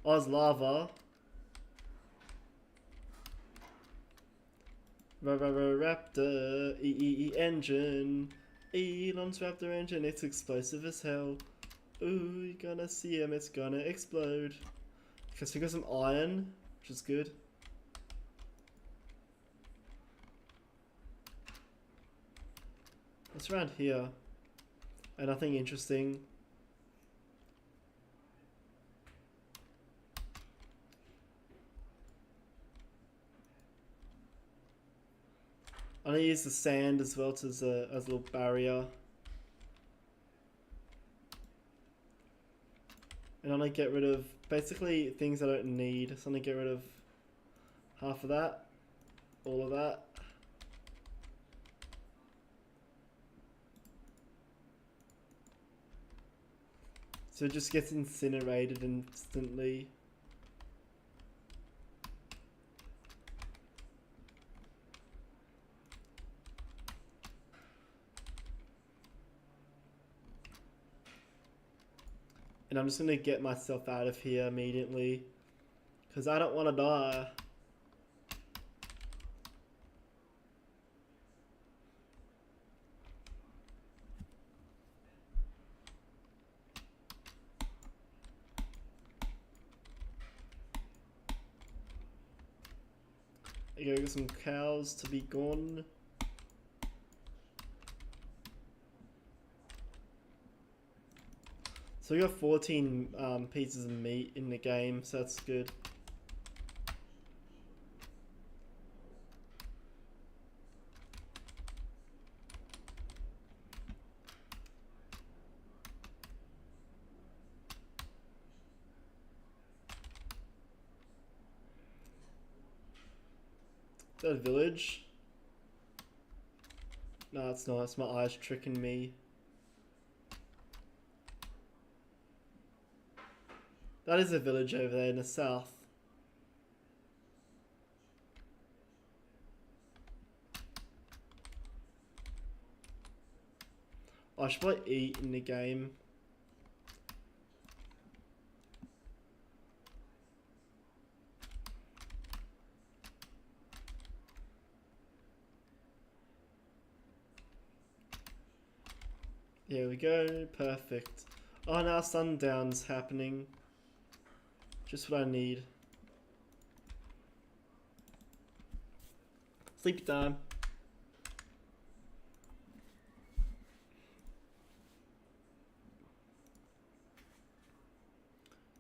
Oh, there's lava. Raptor, engine. Elon's Raptor engine, it's explosive as hell. Ooh, you're gonna see him, it's gonna explode. Okay, so we got some iron, which is good. What's around here? And nothing interesting. I'm gonna use the sand as well as a little barrier. And I'm gonna get rid of basically things I don't need. So I'm gonna get rid of half of that, all of that. So it just gets incinerated instantly. And I'm just gonna get myself out of here immediately, because I don't want to die. I gotta get some cows to be gone. So we got 14 pieces of meat in the game, so that's good. Is that a village? No, it's not. It's my eyes tricking me. That is a village over there in the south. I should probably eat in the game. Here we go, perfect. Oh, now sundown's happening. Just what I need. Sleepy time.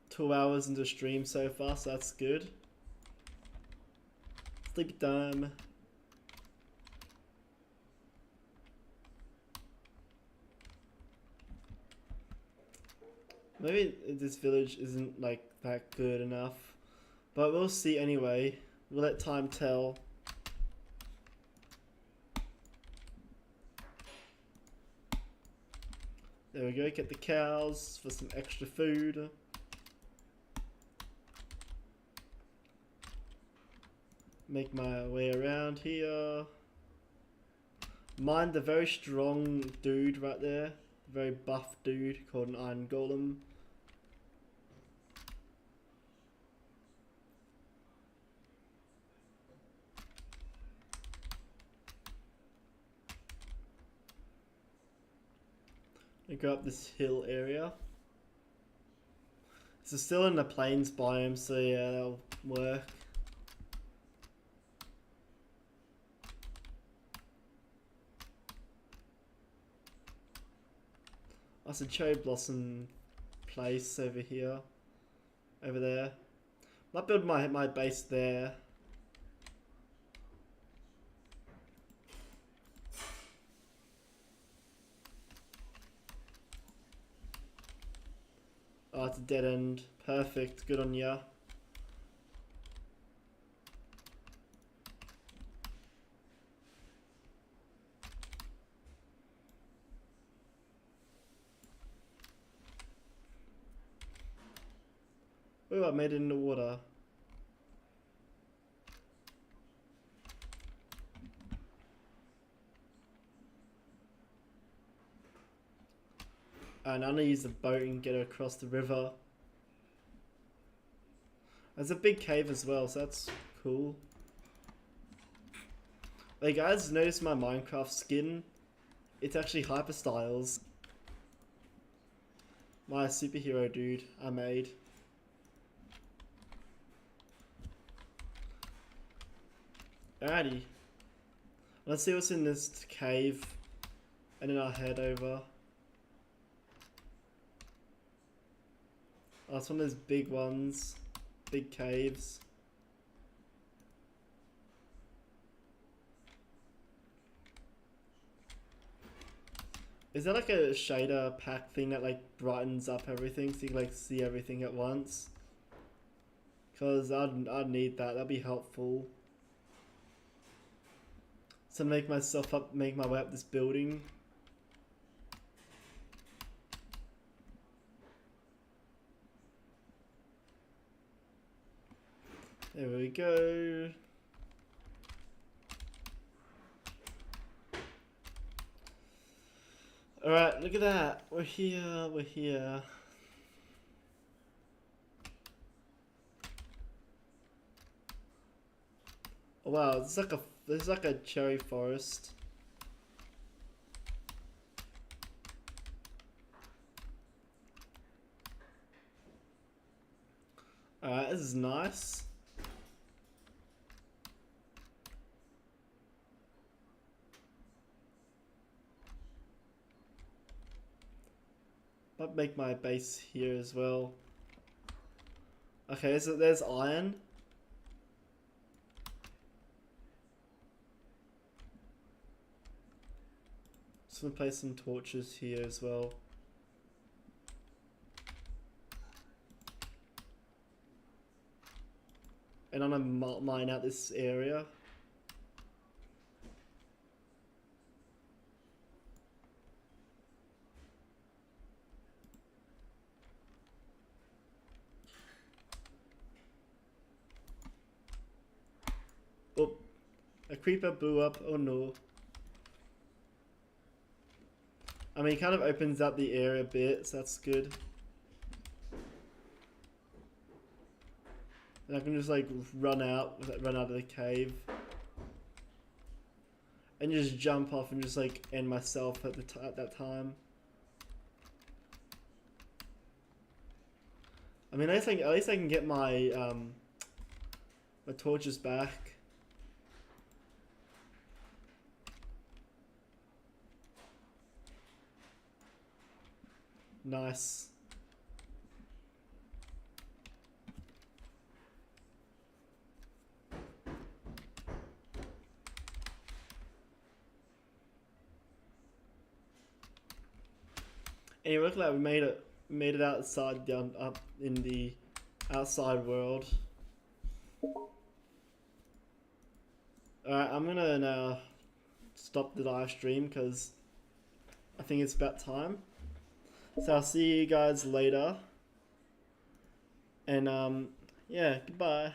Two hours into stream so far, so that's good. Sleepy time. Maybe this village isn't like that good enough. But we'll see anyway. We'll let time tell. There we go, get the cows for some extra food. Make my way around here. Mind the very strong dude right there. Very buff dude called an iron golem. I go up this hill area. This is still in the plains biome, so yeah, that'll work. That's a cherry blossom place over here. Over there. Might build my base there. Oh, it's a dead end. Perfect. Good on ya. Oh, I made it in the water. And I'm gonna use the boat and get across the river. There's a big cave as well, so that's cool. Hey guys, notice my Minecraft skin? It's actually Hyper Styles. My superhero dude I made. Alrighty. Let's see what's in this cave. And then I'll head over. Oh, it's one of those big ones. Big caves. Is that like a shader pack thing that like brightens up everything so you can like see everything at once? Cause I'd need that, that'd be helpful. So make my way up this building. There we go. Alright, look at that. We're here, we're here. Oh, wow, this is like a cherry forest. Alright, this is nice. Might make my base here as well. Okay, so there's iron. Just gonna place some torches here as well. And I'm gonna mine out this area. Oh, a creeper blew up. Oh no. I mean, it kind of opens up the area a bit, so that's good. And I can just like run out of the cave. And just jump off and just like end myself at that time. I mean, at least I can get my my torches back. Nice. Anyway, look at that, we made it. made it outside down up in the outside world. Alright, I'm gonna now stop the live stream because I think it's about time. So I'll see you guys later. And yeah, goodbye.